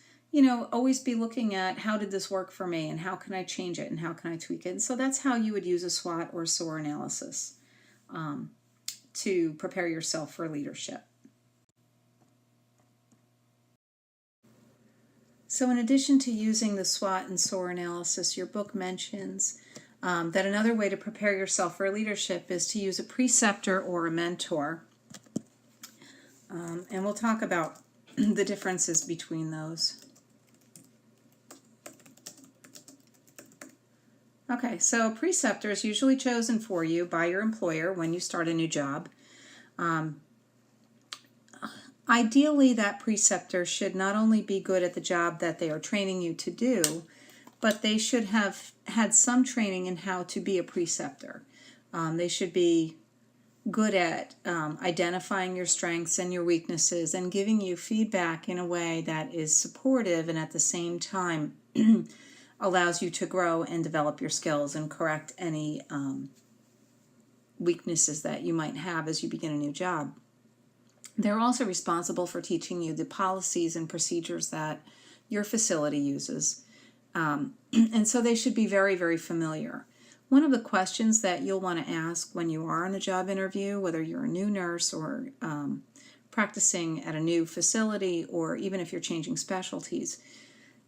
always be looking at, how did this work for me and how can I change it and how can I tweak it? And so that's how you would use a SWOT or SOAR analysis to prepare yourself for leadership. So in addition to using the SWOT and SOAR analysis, your book mentions that another way to prepare yourself for leadership is to use a preceptor or a mentor. And we'll talk about the differences between those. Okay, so a preceptor is usually chosen for you by your employer when you start a new job. Ideally, that preceptor should not only be good at the job that they are training you to do, but they should have had some training in how to be a preceptor. They should be good at identifying your strengths and your weaknesses and giving you feedback in a way that is supportive and at the same time allows you to grow and develop your skills and correct any weaknesses that you might have as you begin a new job. They're also responsible for teaching you the policies and procedures that your facility uses. And so they should be very, very familiar. One of the questions that you'll want to ask when you are on a job interview, whether you're a new nurse or practicing at a new facility, or even if you're changing specialties,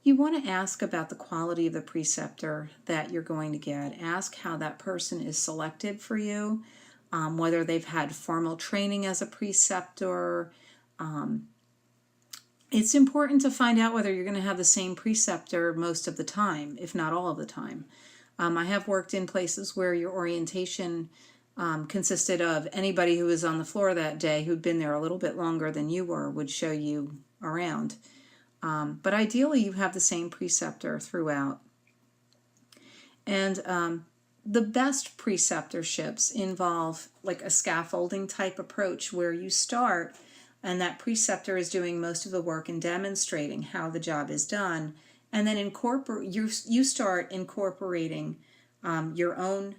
you want to ask about the quality of the preceptor that you're going to get. Ask how that person is selected for you, whether they've had formal training as a preceptor. It's important to find out whether you're going to have the same preceptor most of the time, if not all of the time. I have worked in places where your orientation consisted of anybody who was on the floor that day who'd been there a little bit longer than you were would show you around. But ideally, you have the same preceptor throughout. And the best preceptorships involve like a scaffolding type approach where you start and that preceptor is doing most of the work and demonstrating how the job is done. And then you start incorporating your own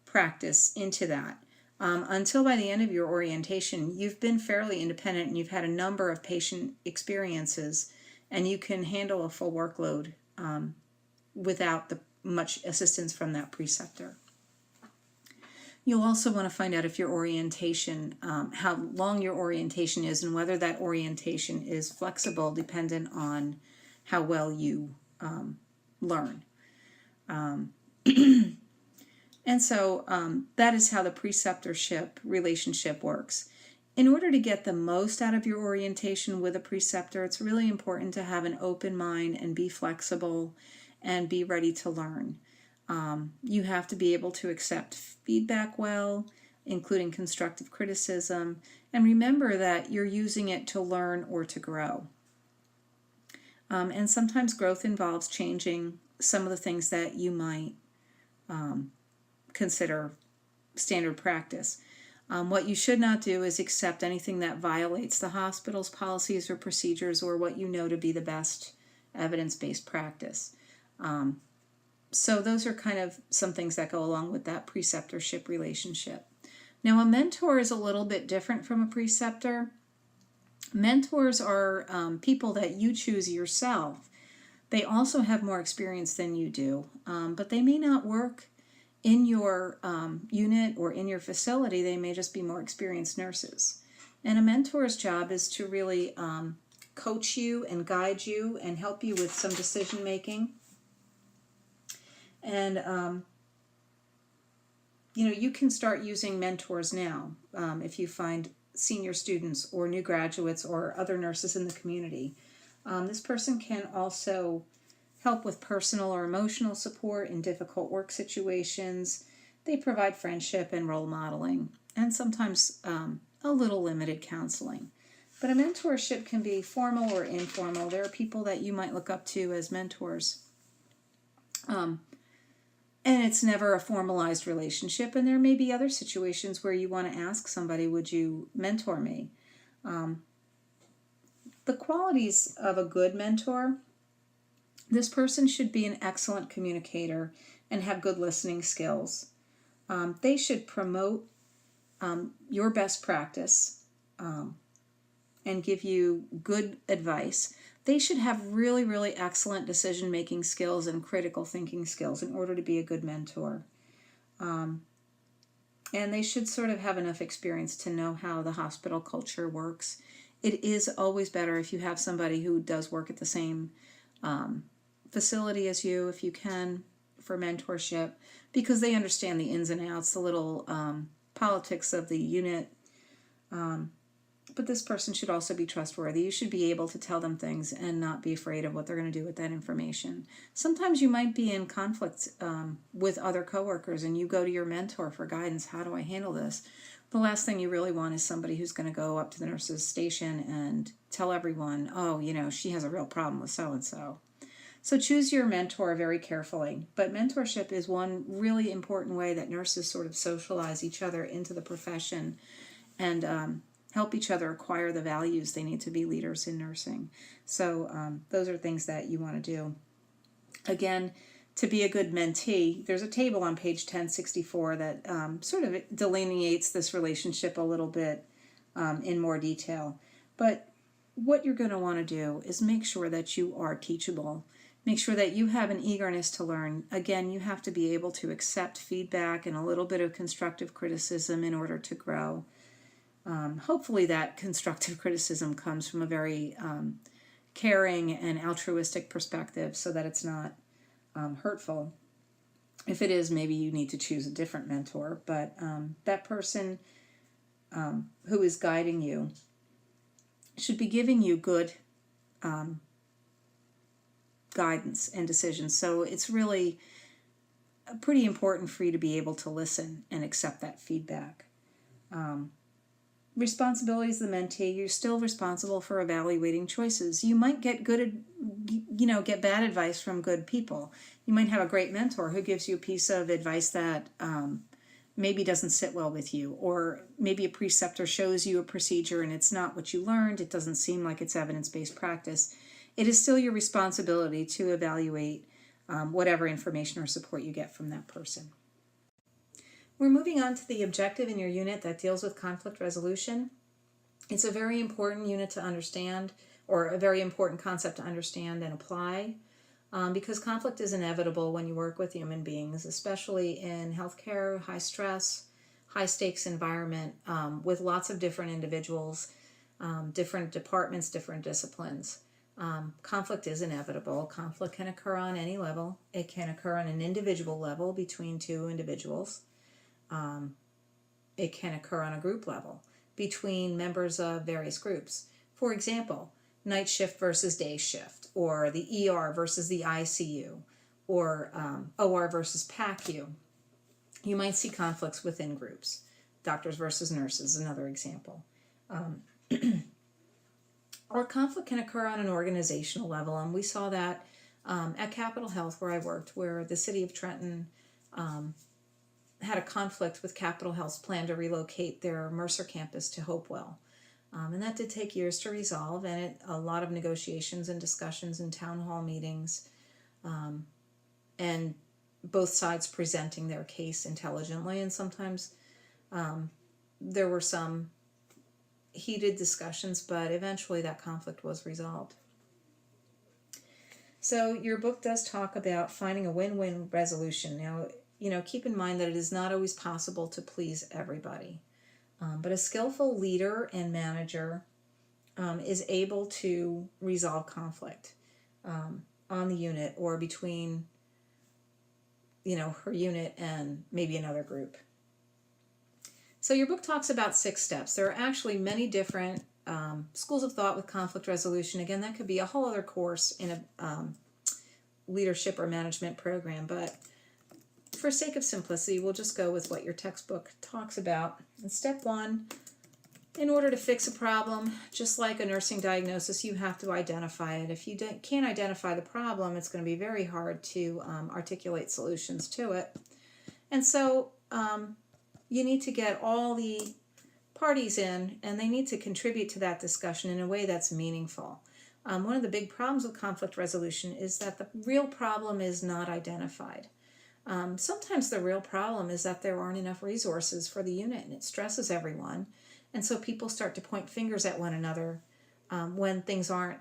practice into that. until by the end of your orientation, you've been fairly independent and you've had a number of patient experiences, and you can handle a full workload without much assistance from that preceptor. You'll also want to find out if your orientation, how long your orientation is, and whether that orientation is flexible dependent on how well you learn. And so that is how the preceptorship relationship works. In order to get the most out of your orientation with a preceptor, it's really important to have an open mind and be flexible and be ready to learn. You have to be able to accept feedback well, including constructive criticism, and remember that you're using it to learn or to grow. And sometimes growth involves changing some of the things that you might consider standard practice. What you should not do is accept anything that violates the hospital's policies or procedures or what you know to be the best evidence-based practice. So those are kind of some things that go along with that preceptorship relationship. Now, a mentor is a little bit different from a preceptor. Mentors are people that you choose yourself. They also have more experience than you do, but they may not work in your unit or in your facility. They may just be more experienced nurses. And a mentor's job is to really coach you and guide you and help you with some decision making. And you can start using mentors now if you find senior students or new graduates or other nurses in the community. This person can also help with personal or emotional support in difficult work situations. They provide friendship and role modeling, and sometimes a little limited counseling. But a mentorship can be formal or informal. There are people that you might look up to as mentors. And it's never a formalized relationship, and there may be other situations where you want to ask somebody, would you mentor me? The qualities of a good mentor: this person should be an excellent communicator and have good listening skills. They should promote your best practice and give you good advice. They should have really, really excellent decision-making skills and critical thinking skills in order to be a good mentor. And they should sort of have enough experience to know how the hospital culture works. It is always better if you have somebody who does work at the same facility as you, if you can, for mentorship, because they understand the ins and outs, the little politics of the unit. But this person should also be trustworthy. You should be able to tell them things and not be afraid of what they're going to do with that information. Sometimes you might be in conflict with other coworkers and you go to your mentor for guidance. How do I handle this? The last thing you really want is somebody who's going to go up to the nurse's station and tell everyone, oh, she has a real problem with so-and-so. So choose your mentor very carefully. But mentorship is one really important way that nurses sort of socialize each other into the profession and help each other acquire the values they need to be leaders in nursing. So those are things that you want to do. Again, to be a good mentee, there's a table on page 1064 that sort of delineates this relationship a little bit in more detail. But what you're going to want to do is make sure that you are teachable. Make sure that you have an eagerness to learn. Again, you have to be able to accept feedback and a little bit of constructive criticism in order to grow. Hopefully that constructive criticism comes from a very caring and altruistic perspective so that it's not hurtful. If it is, maybe you need to choose a different mentor, but that person who is guiding you should be giving you good guidance and decisions. So it's really pretty important for you to be able to listen and accept that feedback. Responsibilities of the mentee: you're still responsible for evaluating choices. You might get get bad advice from good people. You might have a great mentor who gives you a piece of advice that maybe doesn't sit well with you, or maybe a preceptor shows you a procedure and it's not what you learned. It doesn't seem like it's evidence-based practice. It is still your responsibility to evaluate whatever information or support you get from that person. We're moving on to the objective in your unit that deals with conflict resolution. It's a very important unit to understand, or a very important concept to understand and apply, because conflict is inevitable when you work with human beings, especially in healthcare, high stress, high stakes environment, with lots of different individuals, different departments, different disciplines. Conflict is inevitable. Conflict can occur on any level. It can occur on an individual level between two individuals. It can occur on a group level between members of various groups. For example, night shift versus day shift, or the ER versus the ICU, or OR versus PACU. You might see conflicts within groups. Doctors versus nurses, another example. Or conflict can occur on an organizational level, and we saw that at Capitol Health, where I worked, where the city of Trenton had a conflict with Capitol Health's plan to relocate their Mercer campus to Hopewell. And that did take years to resolve, and a lot of negotiations and discussions and town hall meetings, and both sides presenting their case intelligently, and sometimes there were some heated discussions, but eventually that conflict was resolved. So your book does talk about finding a win-win resolution. Now, keep in mind that it is not always possible to please everybody. But a skillful leader and manager is able to resolve conflict on the unit, or between, her unit and maybe another group. So your book talks about 6 steps. There are actually many different schools of thought with conflict resolution. Again, that could be a whole other course in a leadership or management program, but for sake of simplicity, we'll just go with what your textbook talks about. In step 1, in order to fix a problem, just like a nursing diagnosis, you have to identify it. If you can't identify the problem, it's going to be very hard to articulate solutions to it. And so you need to get all the parties in, and they need to contribute to that discussion in a way that's meaningful. One of the big problems with conflict resolution is that the real problem is not identified. Sometimes the real problem is that there aren't enough resources for the unit, and it stresses everyone. And so people start to point fingers at one another when things aren't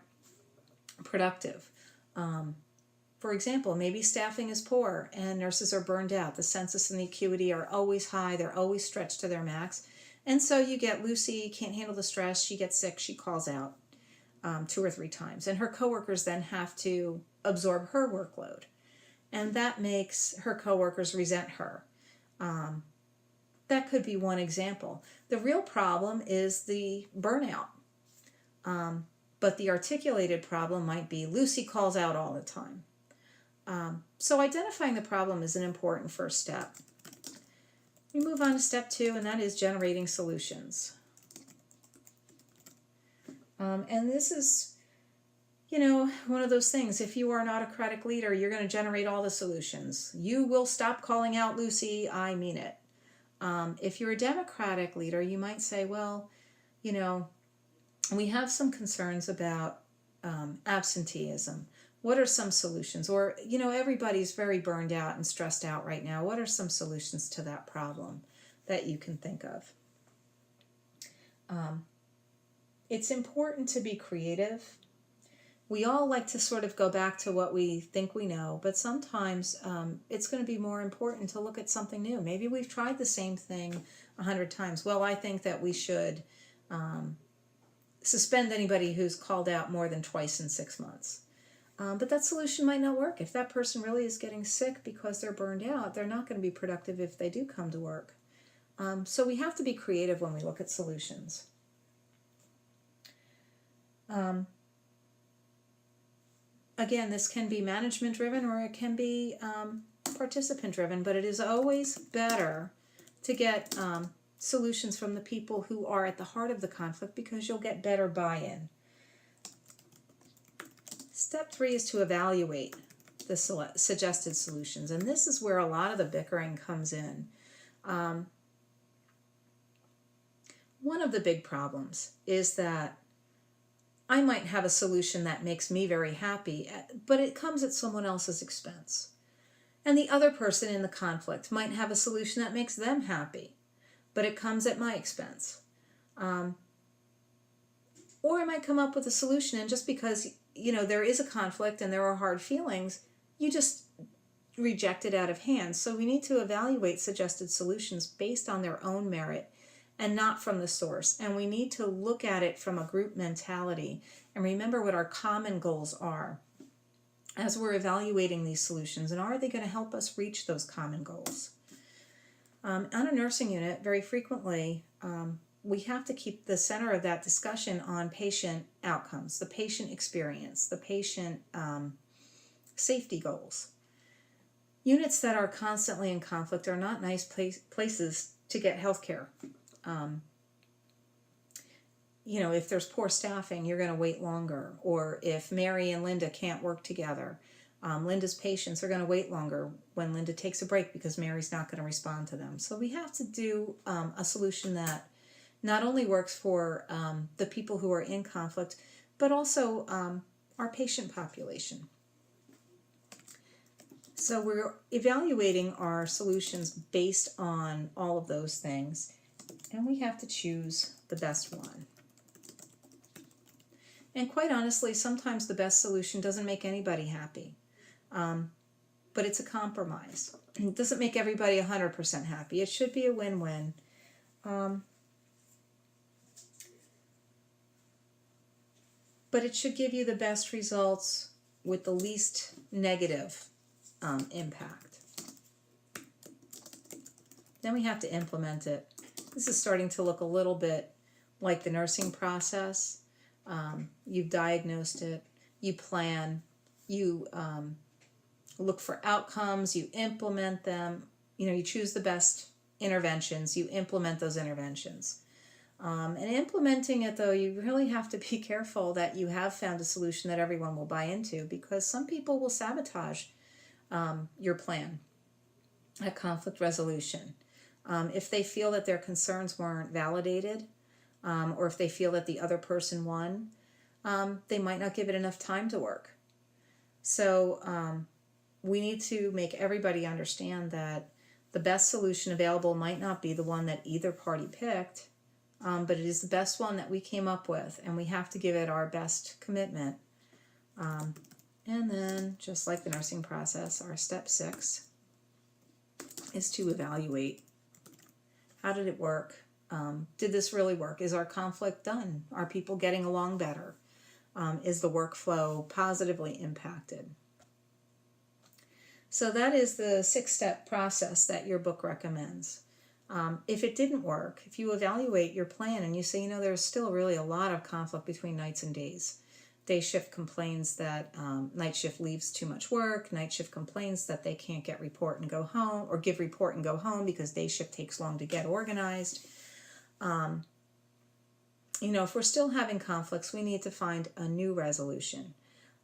productive. For example, maybe staffing is poor and nurses are burned out. The census and the acuity are always high. They're always stretched to their max. And so you get Lucy, can't handle the stress. She gets sick. She calls out 2 or 3 times. And her coworkers then have to absorb her workload. And that makes her coworkers resent her. That could be one example. The real problem is the burnout. But the articulated problem might be Lucy calls out all the time. So identifying the problem is an important first step. We move on to step 2, and that is generating solutions. And this is, one of those things. If you are an autocratic leader, you're going to generate all the solutions. You will stop calling out Lucy, I mean it. If you're a democratic leader, you might say, well, we have some concerns about absenteeism. What are some solutions? Or, everybody's very burned out and stressed out right now. What are some solutions to that problem that you can think of? It's important to be creative. We all like to sort of go back to what we think we know, but sometimes it's going to be more important to look at something new. Maybe we've tried the same thing 100 times. Well, I think that we should suspend anybody who's called out more than twice in 6 months. But that solution might not work. If that person really is getting sick because they're burned out, they're not going to be productive if they do come to work. So we have to be creative when we look at solutions. Again, this can be management-driven or it can be participant-driven, but it is always better to get solutions from the people who are at the heart of the conflict, because you'll get better buy-in. Step 3 is to evaluate the suggested solutions, and this is where a lot of the bickering comes in. One of the big problems is that I might have a solution that makes me very happy, but it comes at someone else's expense. And the other person in the conflict might have a solution that makes them happy, but it comes at my expense. Or I might come up with a solution, and just because, there is a conflict and there are hard feelings, you just reject it out of hand. So we need to evaluate suggested solutions based on their own merit and not from the source. And we need to look at it from a group mentality and remember what our common goals are as we're evaluating these solutions, and are they going to help us reach those common goals? On a nursing unit, very frequently, we have to keep the center of that discussion on patient outcomes, the patient experience, the patient safety goals. Units that are constantly in conflict are not nice places to get health care. If there's poor staffing, you're going to wait longer. Or if Mary and Linda can't work together, Linda's patients are going to wait longer when Linda takes a break because Mary's not going to respond to them. So we have to do a solution that not only works for the people who are in conflict, but also our patient population. So we're evaluating our solutions based on all of those things, and we have to choose the best one. And quite honestly, sometimes the best solution doesn't make anybody happy, but it's a compromise. It doesn't make everybody 100% happy. It should be a win-win. But it should give you the best results with the least negative impact. Then we have to implement it. This is starting to look a little bit like the nursing process. You've diagnosed it, you plan, you look for outcomes, you implement them, you choose the best interventions, you implement those interventions. And implementing it, though, you really have to be careful that you have found a solution that everyone will buy into, because some people will sabotage your plan at conflict resolution. If they feel that their concerns weren't validated, or if they feel that the other person won, they might not give it enough time to work. So we need to make everybody understand that the best solution available might not be the one that either party picked, but it is the best one that we came up with, and we have to give it our best commitment. And then, just like the nursing process, our step 6 is to evaluate. How did it work? Did this really work? Is our conflict done? Are people getting along better? Is the workflow positively impacted? So that is the 6-step process that your book recommends. If it didn't work, if you evaluate your plan and you say, there's still really a lot of conflict between nights and days. Day shift complains that night shift leaves too much work. Night shift complains that they can't get report and go home, or give report and go home because day shift takes long to get organized. If we're still having conflicts, we need to find a new resolution,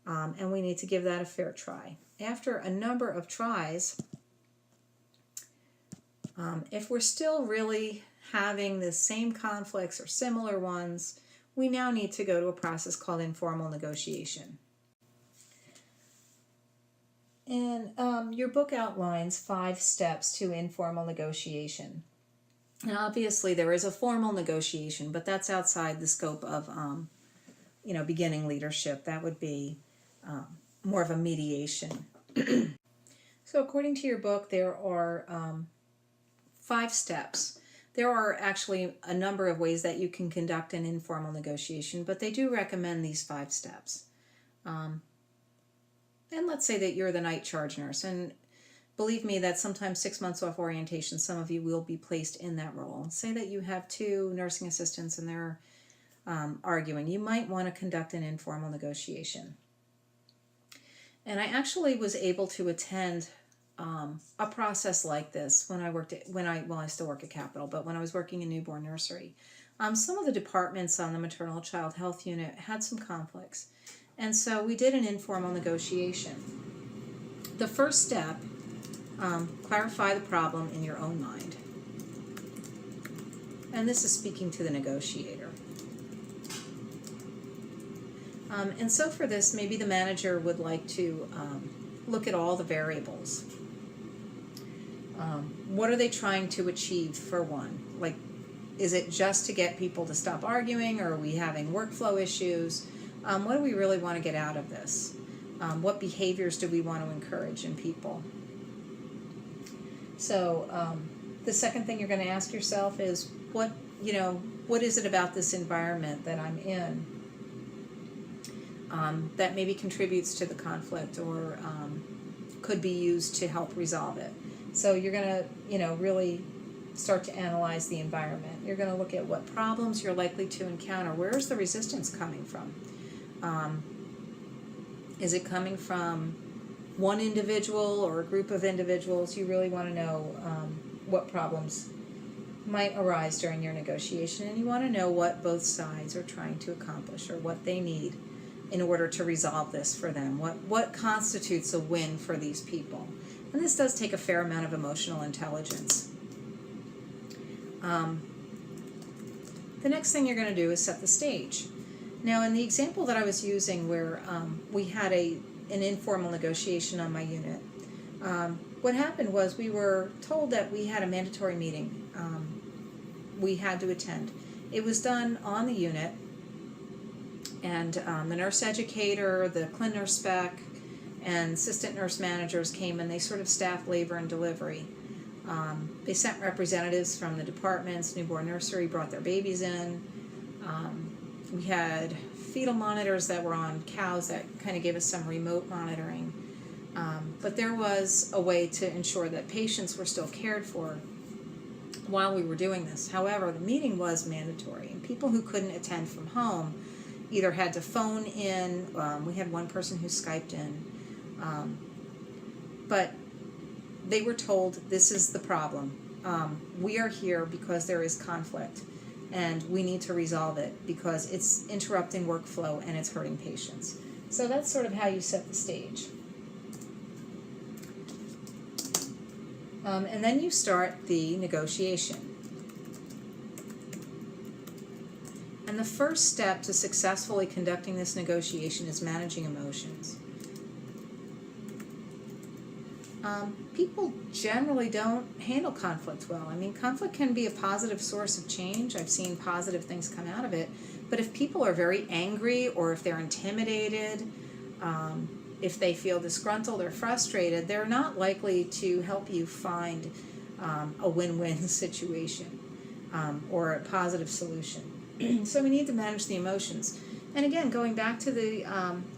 and we need to give that a fair try. After a number of tries, if we're still really having the same conflicts or similar ones, we now need to go to a process called informal negotiation. And your book outlines 5 steps to informal negotiation. And obviously there is a formal negotiation, but that's outside the scope of, beginning leadership. That would be more of a mediation. So according to your book, there are 5 steps. There are actually a number of ways that you can conduct an informal negotiation, but they do recommend these 5 steps. And let's say that you're the night charge nurse, and believe me that sometimes 6 months off orientation, some of you will be placed in that role. Say that you have 2 nursing assistants and they're arguing. You might want to conduct an informal negotiation. And I actually was able to attend a process like this when I still work at Capitol, but when I was working in newborn nursery. Some of the departments on the maternal child health unit had some conflicts, and so we did an informal negotiation. The first step, clarify the problem in your own mind, and this is speaking to the negotiator. And so for this, maybe the manager would like to look at all the variables. What are they trying to achieve for one? Like, is it just to get people to stop arguing, or are we having workflow issues? What do we really want to get out of this? What behaviors do we want to encourage in people? So the second thing you're going to ask yourself is, what is it about this environment that I'm in that maybe contributes to the conflict, or could be used to help resolve it? So you're going to, really start to analyze the environment. You're going to look at what problems you're likely to encounter. Where's the resistance coming from? Is it coming from one individual or a group of individuals? You really want to know what problems might arise during your negotiation, and you want to know what both sides are trying to accomplish, or what they need in order to resolve this for them. What constitutes a win for these people? And this does take a fair amount of emotional intelligence. The next thing you're going to do is set the stage. Now, in the example that I was using, where we had an informal negotiation on my unit, what happened was we were told that we had a mandatory meeting we had to attend. It was done on the unit, and the nurse educator, the clin nurse spec, and assistant nurse managers came, and they sort of staffed labor and delivery. They sent representatives from the departments. Newborn nursery brought their babies in. We had fetal monitors that were on cows that kind of gave us some remote monitoring. But there was a way to ensure that patients were still cared for while we were doing this. However, the meeting was mandatory, and people who couldn't attend from home either had to phone in. We had one person who Skyped in. But they were told, this is the problem. We are here because there is conflict, and we need to resolve it because it's interrupting workflow and it's hurting patients. So that's sort of how you set the stage. And then you start the negotiation. And the first step to successfully conducting this negotiation is managing emotions. People generally don't handle conflict well. I mean, conflict can be a positive source of change. I've seen positive things come out of it. But if people are very angry, or if they're intimidated, if they feel disgruntled or frustrated, they're not likely to help you find a win-win situation or a positive solution. So we need to manage the emotions. And again, going back to the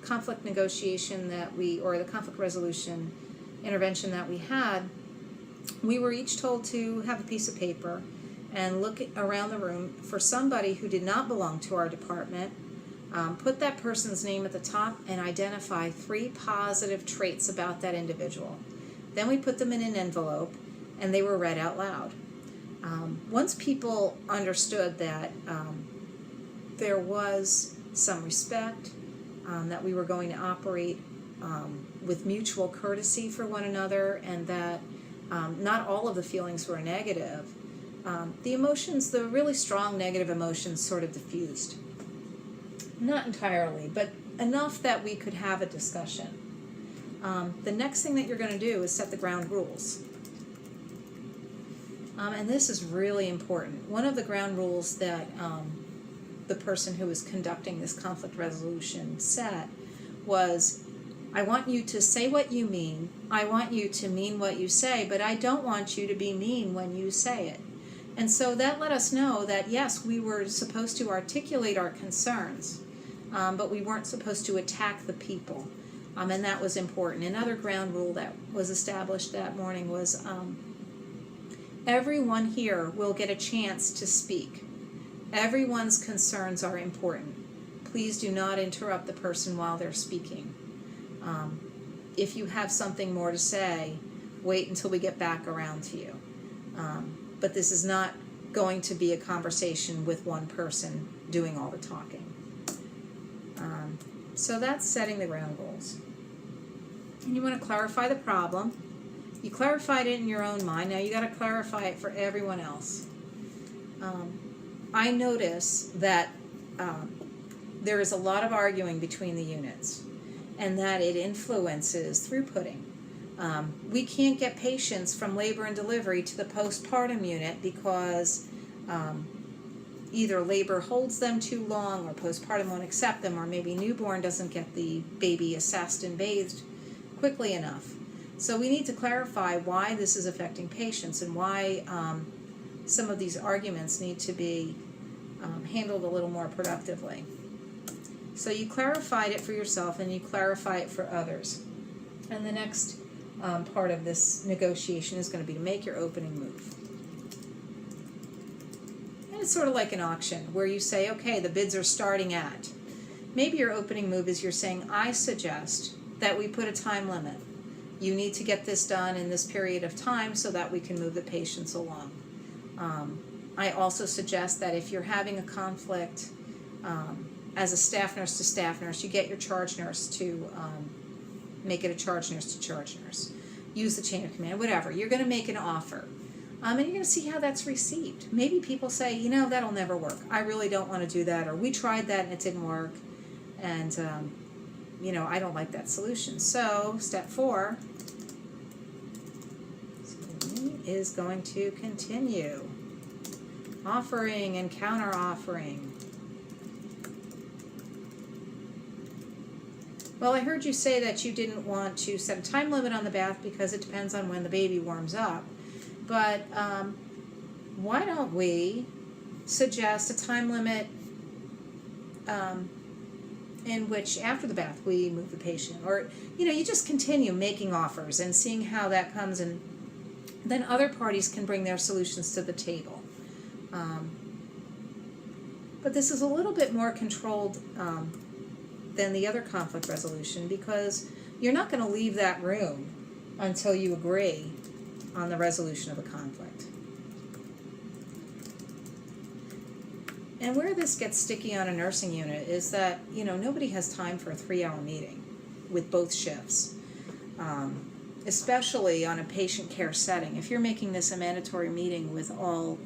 conflict negotiation or the conflict resolution intervention that we had, we were each told to have a piece of paper and look around the room for somebody who did not belong to our department, put that person's name at the top, and identify 3 positive traits about that individual. Then we put them in an envelope, and they were read out loud. Once people understood that there was some respect, that we were going to operate with mutual courtesy for one another, and that not all of the feelings were negative, the emotions, the really strong negative emotions, sort of diffused. Not entirely, but enough that we could have a discussion. The next thing that you're going to do is set the ground rules. And this is really important. One of the ground rules that the person who was conducting this conflict resolution set was, I want you to say what you mean, I want you to mean what you say, but I don't want you to be mean when you say it. And so that let us know that, yes, we were supposed to articulate our concerns, but we weren't supposed to attack the people. And that was important. Another ground rule that was established that morning was everyone here will get a chance to speak. Everyone's concerns are important. Please do not interrupt the person while they're speaking. If you have something more to say, wait until we get back around to you. But this is not going to be a conversation with one person doing all the talking. So that's setting the ground rules. And you want to clarify the problem. You clarified it in your own mind. Now you got to clarify it for everyone else. I notice that there is a lot of arguing between the units, and that it influences throughputing. We can't get patients from labor and delivery to the postpartum unit because either labor holds them too long or postpartum won't accept them, or maybe newborn doesn't get the baby assessed and bathed quickly enough. So we need to clarify why this is affecting patients and why some of these arguments need to be handled a little more productively. So you clarified it for yourself and you clarify it for others. And the next part of this negotiation is going to be to make your opening move. And it's sort of like an auction where you say, okay, the bids are starting at. Maybe your opening move is you're saying, I suggest that we put a time limit. You need to get this done in this period of time so that we can move the patients along. I also suggest that if you're having a conflict as a staff nurse to staff nurse, you get your charge nurse to make it a charge nurse to charge nurse. Use the chain of command, whatever. You're going to make an offer. And you're going to see how that's received. Maybe people say, you know, that'll never work. I really don't want to do that. Or we tried that and it didn't work. And, you know, I don't like that solution. So, step 4 is going to continue. Offering and counter-offering. Well, I heard you say that you didn't want to set a time limit on the bath because it depends on when the baby warms up. But why don't we suggest a time limit in which after the bath we move the patient? Or, you know, you just continue making offers and seeing how that comes, and then other parties can bring their solutions to the table. But this is a little bit more controlled than the other conflict resolution because you're not going to leave that room until you agree on the resolution of a conflict. And where this gets sticky on a nursing unit is that, you know, nobody has time for a 3-hour meeting with both shifts, especially on a patient care setting. If you're making this a mandatory meeting with all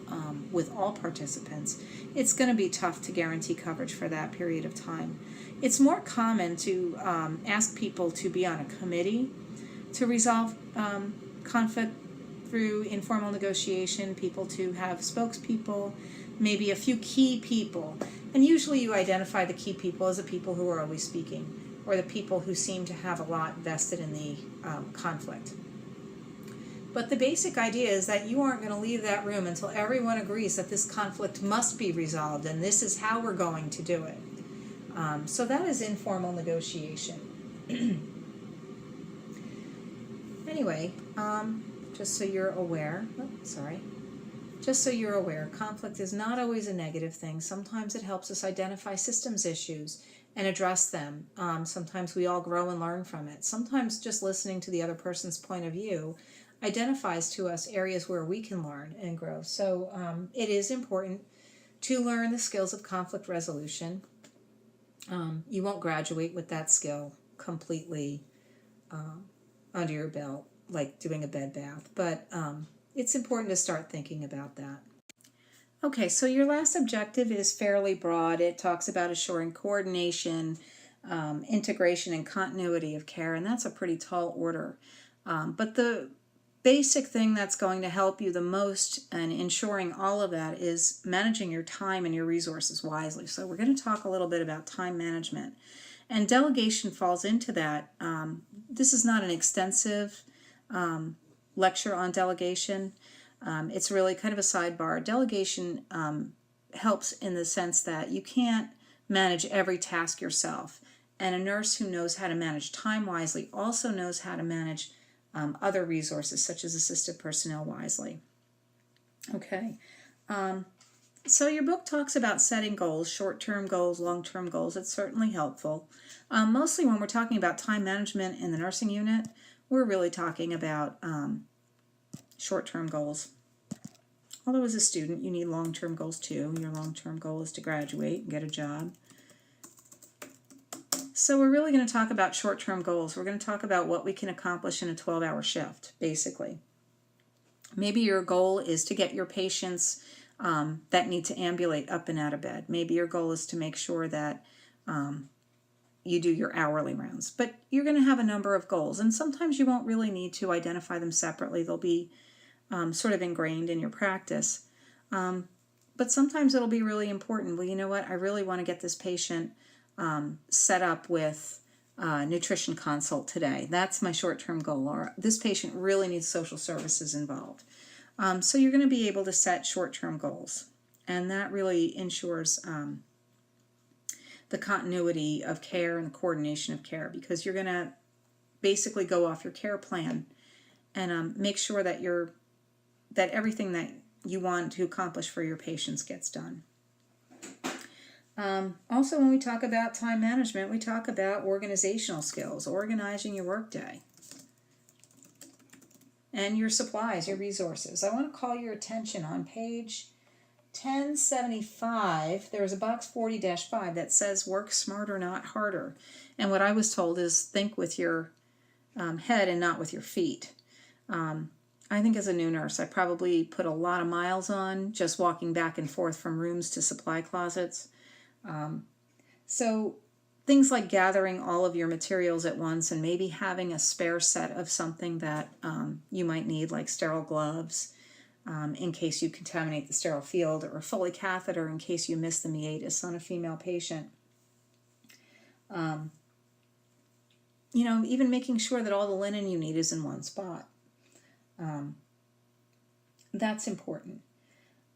participants, it's going to be tough to guarantee coverage for that period of time. It's more common to ask people to be on a committee to resolve conflict through informal negotiation, people to have spokespeople, maybe a few key people. And usually you identify the key people as the people who are always speaking, or the people who seem to have a lot vested in the conflict. But the basic idea is that you aren't going to leave that room until everyone agrees that this conflict must be resolved and this is how we're going to do it. So that is informal negotiation. Anyway, just so you're aware, conflict is not always a negative thing. Sometimes it helps us identify systems issues and address them. Sometimes we all grow and learn from it. Sometimes just listening to the other person's point of view identifies to us areas where we can learn and grow. So it is important to learn the skills of conflict resolution. You won't graduate with that skill completely under your belt, like doing a bed bath, but it's important to start thinking about that. Okay, so your last objective is fairly broad. It talks about assuring coordination, integration, and continuity of care, and that's a pretty tall order. But the basic thing that's going to help you the most in ensuring all of that is managing your time and your resources wisely. So we're going to talk a little bit about time management. And delegation falls into that. This is not an extensive lecture on delegation. It's really kind of a sidebar. Delegation helps in the sense that you can't manage every task yourself. And a nurse who knows how to manage time wisely also knows how to manage other resources, such as assisted personnel, wisely. Okay. So your book talks about setting goals, short-term goals, long-term goals. It's certainly helpful. Mostly when we're talking about time management in the nursing unit, we're really talking about short-term goals. Although as a student, you need long-term goals too. Your long-term goal is to graduate and get a job. So we're really going to talk about short-term goals. We're going to talk about what we can accomplish in a 12-hour shift, basically. Maybe your goal is to get your patients that need to ambulate up and out of bed. Maybe your goal is to make sure that you do your hourly rounds. But you're going to have a number of goals, and sometimes you won't really need to identify them separately. They'll be sort of ingrained in your practice. But sometimes it'll be really important. Well, you know what? I really want to get this patient set up with nutrition consult today. That's my short-term goal. Or this patient really needs social services involved. So you're going to be able to set short-term goals. And that really ensures the continuity of care and the coordination of care, because you're going to basically go off your care plan and make sure that that everything that you want to accomplish for your patients gets done. Also, when we talk about time management, we talk about organizational skills, organizing your workday, and your supplies, your resources. I want to call your attention on page 1075. There's a box 40-5 that says work smarter, not harder. And what I was told is think with your head and not with your feet. I think as a new nurse, I probably put a lot of miles on just walking back and forth from rooms to supply closets. So things like gathering all of your materials at once and maybe having a spare set of something that you might need, like sterile gloves in case you contaminate the sterile field, or a Foley catheter in case you miss the meatus on a female patient. Even making sure that all the linen you need is in one spot. That's important.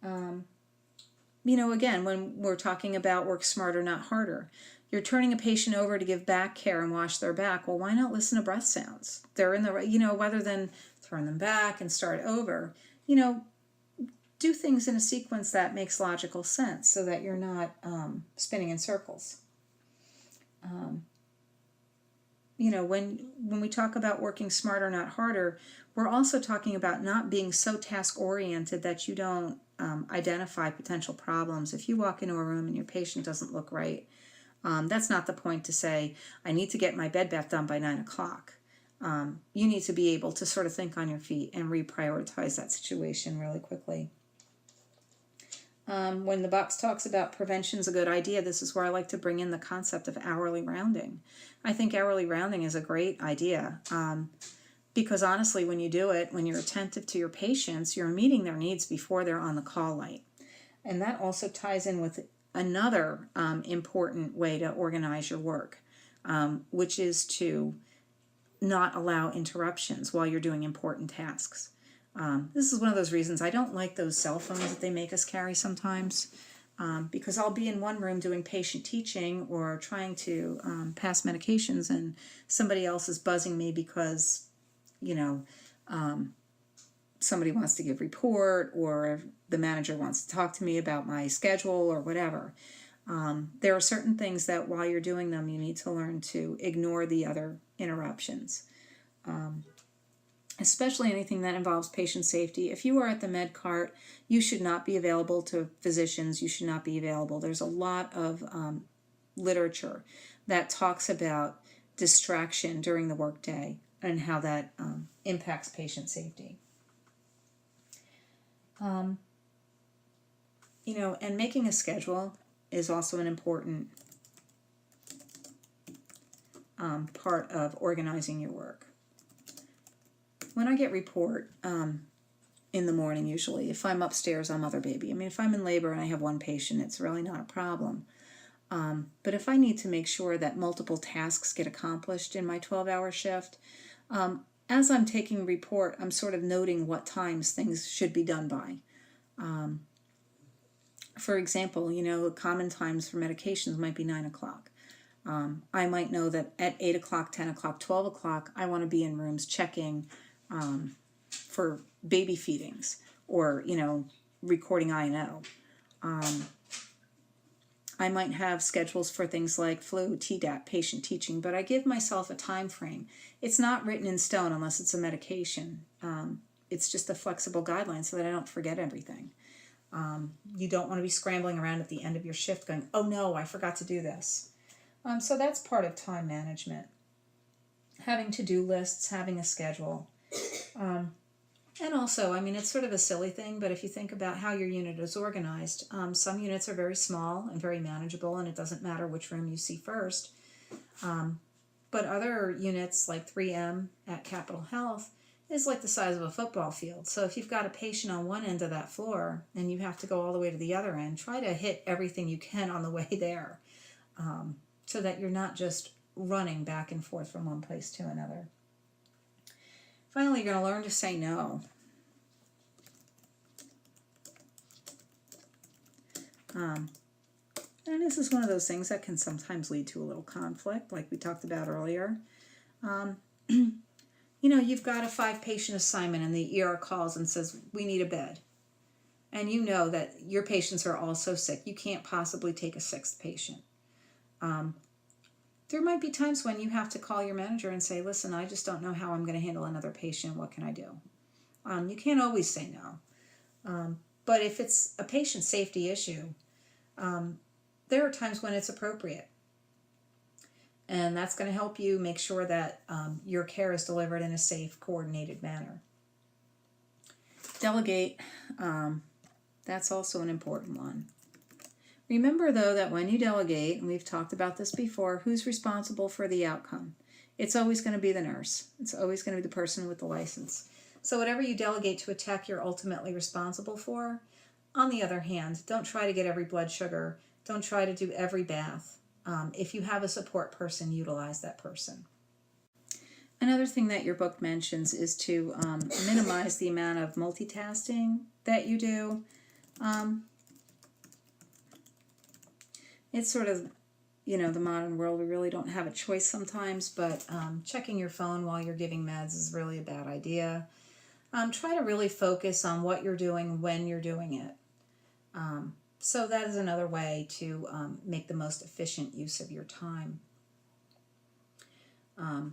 Again, when we're talking about work smarter, not harder, you're turning a patient over to give back care and wash their back. Well, why not listen to breath sounds? They're in the, rather than turn them back and start over, do things in a sequence that makes logical sense so that you're not spinning in circles. When we talk about working smarter, not harder, we're also talking about not being so task-oriented that you don't identify potential problems. If you walk into a room and your patient doesn't look right, that's not the point to say, I need to get my bed bath done by 9 o'clock. You need to be able to sort of think on your feet and reprioritize that situation really quickly. When the box talks about prevention is a good idea, this is where I like to bring in the concept of hourly rounding. I think hourly rounding is a great idea because honestly, when you do it, when you're attentive to your patients, you're meeting their needs before they're on the call light. And that also ties in with another important way to organize your work, which is to not allow interruptions while you're doing important tasks. This is one of those reasons I don't like those cell phones that they make us carry sometimes, because I'll be in one room doing patient teaching or trying to pass medications, and somebody else is buzzing me because, somebody wants to give report, or the manager wants to talk to me about my schedule or whatever. There are certain things that while you're doing them, you need to learn to ignore the other interruptions. Especially anything that involves patient safety. If you are at the med cart, you should not be available to physicians. You should not be available. There's a lot of literature that talks about distraction during the workday and how that impacts patient safety. And making a schedule is also an important part of organizing your work. When I get report in the morning, usually, if I'm upstairs on mother baby, if I'm in labor and I have one patient, it's really not a problem. But if I need to make sure that multiple tasks get accomplished in my 12-hour shift, as I'm taking report, I'm sort of noting what times things should be done by. For example, common times for medications might be 9 o'clock. I might know that at 8 o'clock, 10 o'clock, 12 o'clock, I want to be in rooms checking for baby feedings or, recording I&O. I might have schedules for things like flu, Tdap, patient teaching, but I give myself a time frame. It's not written in stone unless it's a medication. It's just a flexible guideline so that I don't forget everything. You don't want to be scrambling around at the end of your shift going, oh no, I forgot to do this. So that's part of time management. Having to-do lists, having a schedule. And also, it's sort of a silly thing, but if you think about how your unit is organized, some units are very small and very manageable, and it doesn't matter which room you see first. But other units like 3M at Capitol Health is like the size of a football field. So if you've got a patient on one end of that floor and you have to go all the way to the other end, try to hit everything you can on the way there, so that you're not just running back and forth from one place to another. Finally, you're going to learn to say no. And this is one of those things that can sometimes lead to a little conflict, like we talked about earlier. You know, you've got a 5-patient assignment and the ER calls and says, we need a bed. And you know that your patients are also sick. You can't possibly take a 6th patient. There might be times when you have to call your manager and say, listen, I just don't know how I'm going to handle another patient. What can I do? You can't always say no. But if it's a patient safety issue, there are times when it's appropriate. And that's going to help you make sure that your care is delivered in a safe, coordinated manner. Delegate, that's also an important one. Remember, though, that when you delegate, and we've talked about this before, who's responsible for the outcome? It's always going to be the nurse. It's always going to be the person with the license. So whatever you delegate to a tech, you're ultimately responsible for. On the other hand, don't try to get every blood sugar. Don't try to do every bath. If you have a support person, utilize that person. Another thing that your book mentions is to minimize the amount of multitasking that you do. It's sort of, you know, the modern world. We really don't have a choice sometimes, but checking your phone while you're giving meds is really a bad idea. Try to really focus on what you're doing when you're doing it. So that is another way to make the most efficient use of your time. A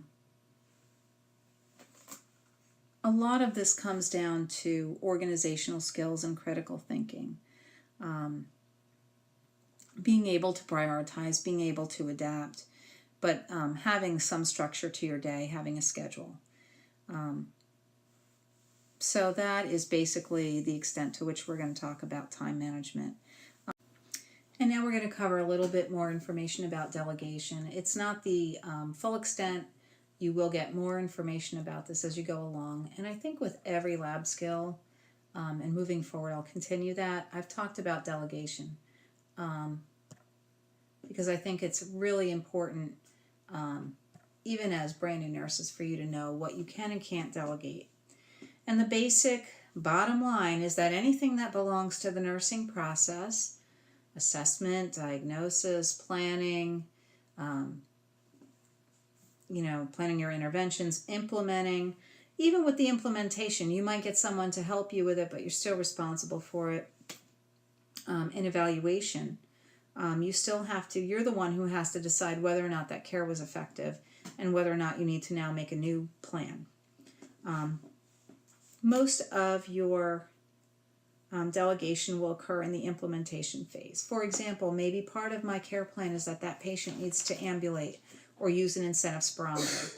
lot of this comes down to organizational skills and critical thinking. Being able to prioritize, being able to adapt, but having some structure to your day, having a schedule. So that is basically the extent to which we're going to talk about time management. And now we're going to cover a little bit more information about delegation. It's not the full extent. You will get more information about this as you go along. And I think with every lab skill and moving forward, I'll continue that. I've talked about delegation because I think it's really important, even as brand new nurses, for you to know what you can and can't delegate. And the basic bottom line is that anything that belongs to the nursing process, assessment, diagnosis, planning, planning your interventions, implementing, even with the implementation, you might get someone to help you with it, but you're still responsible for it. In evaluation, you're the one who has to decide whether or not that care was effective and whether or not you need to now make a new plan. Most of your delegation will occur in the implementation phase. For example, maybe part of my care plan is that patient needs to ambulate or use an incentive spirometer.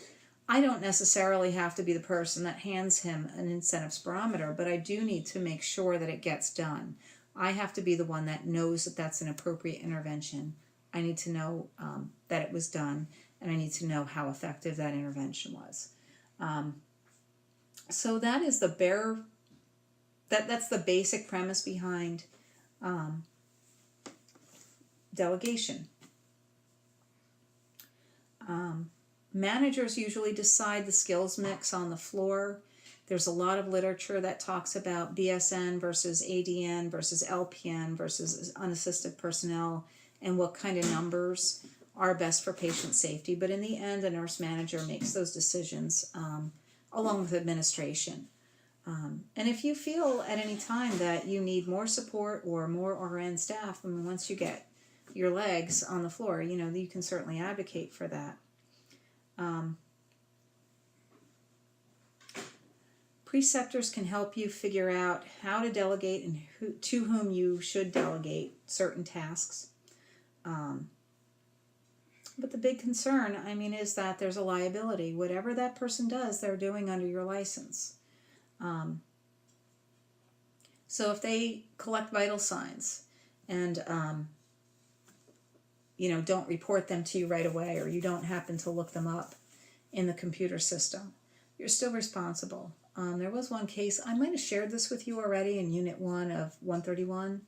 I don't necessarily have to be the person that hands him an incentive spirometer, but I do need to make sure that it gets done. I have to be the one that knows that that's an appropriate intervention. I need to know that it was done, and I need to know how effective that intervention was. So that is that's the basic premise behind delegation. Managers usually decide the skills mix on the floor. There's a lot of literature that talks about BSN versus ADN versus LPN versus unassisted personnel and what kind of numbers are best for patient safety. But in the end, a nurse manager makes those decisions along with administration. And if you feel at any time that you need more support or more RN staff, I mean, once you get your legs on the floor, you can certainly advocate for that. Preceptors can help you figure out how to delegate and to whom you should delegate certain tasks. But the big concern, is that there's a liability. Whatever that person does, they're doing under your license. So if they collect vital signs and don't report them to you right away, or you don't happen to look them up in the computer system, you're still responsible. There was one case, I might have shared this with you already in Unit 1 of 131,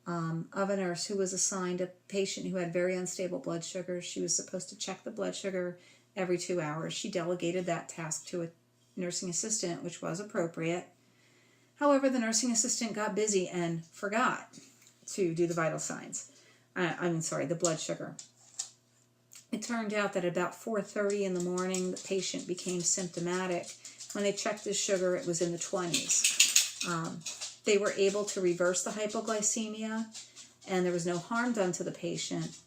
of a nurse who was assigned a patient who had very unstable blood sugar. She was supposed to check the blood sugar every 2 hours. She delegated that task to a nursing assistant, which was appropriate. However, the nursing assistant got busy and forgot to do the vital signs. The blood sugar. It turned out that at about 4:30 in the morning, the patient became symptomatic. When they checked his sugar, it was in the 20s. They were able to reverse the hypoglycemia, and there was no harm done to the patient.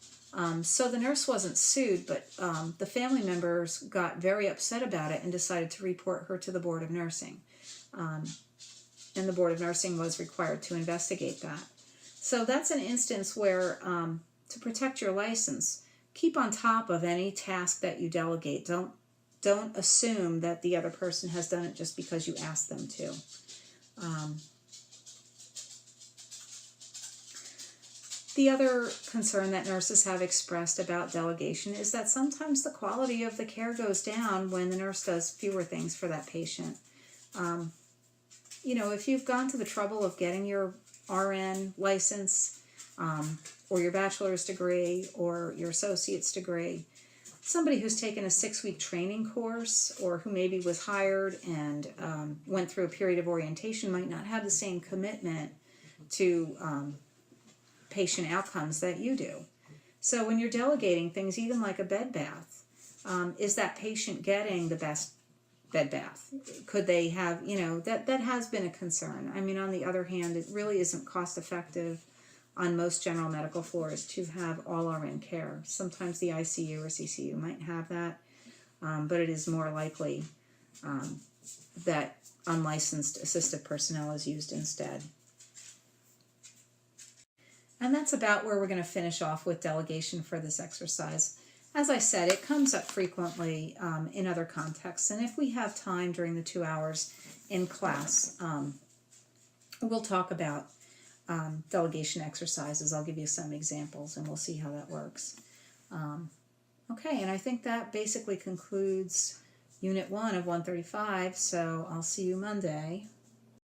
So the nurse wasn't sued, but the family members got very upset about it and decided to report her to the Board of Nursing. And the Board of Nursing was required to investigate that. So that's an instance where, to protect your license, keep on top of any task that you delegate. Don't assume that the other person has done it just because you asked them to. The other concern that nurses have expressed about delegation is that sometimes the quality of the care goes down when the nurse does fewer things for that patient. If you've gone to the trouble of getting your RN license, or your bachelor's degree, or your associate's degree, somebody who's taken a 6-week training course, or who maybe was hired and went through a period of orientation, might not have the same commitment to patient outcomes that you do. So when you're delegating things, even like a bed bath, is that patient getting the best bed bath? Could they have, that has been a concern. On the other hand, it really isn't cost effective on most general medical floors to have all RN care. Sometimes the ICU or CCU might have that, but it is more likely that unlicensed assistive personnel is used instead. And that's about where we're going to finish off with delegation for this exercise. As I said, it comes up frequently in other contexts, and if we have time during the 2 hours in class, we'll talk about delegation exercises. I'll give you some examples, and we'll see how that works. Okay, and I think that basically concludes Unit 1 of 135, so I'll see you Monday.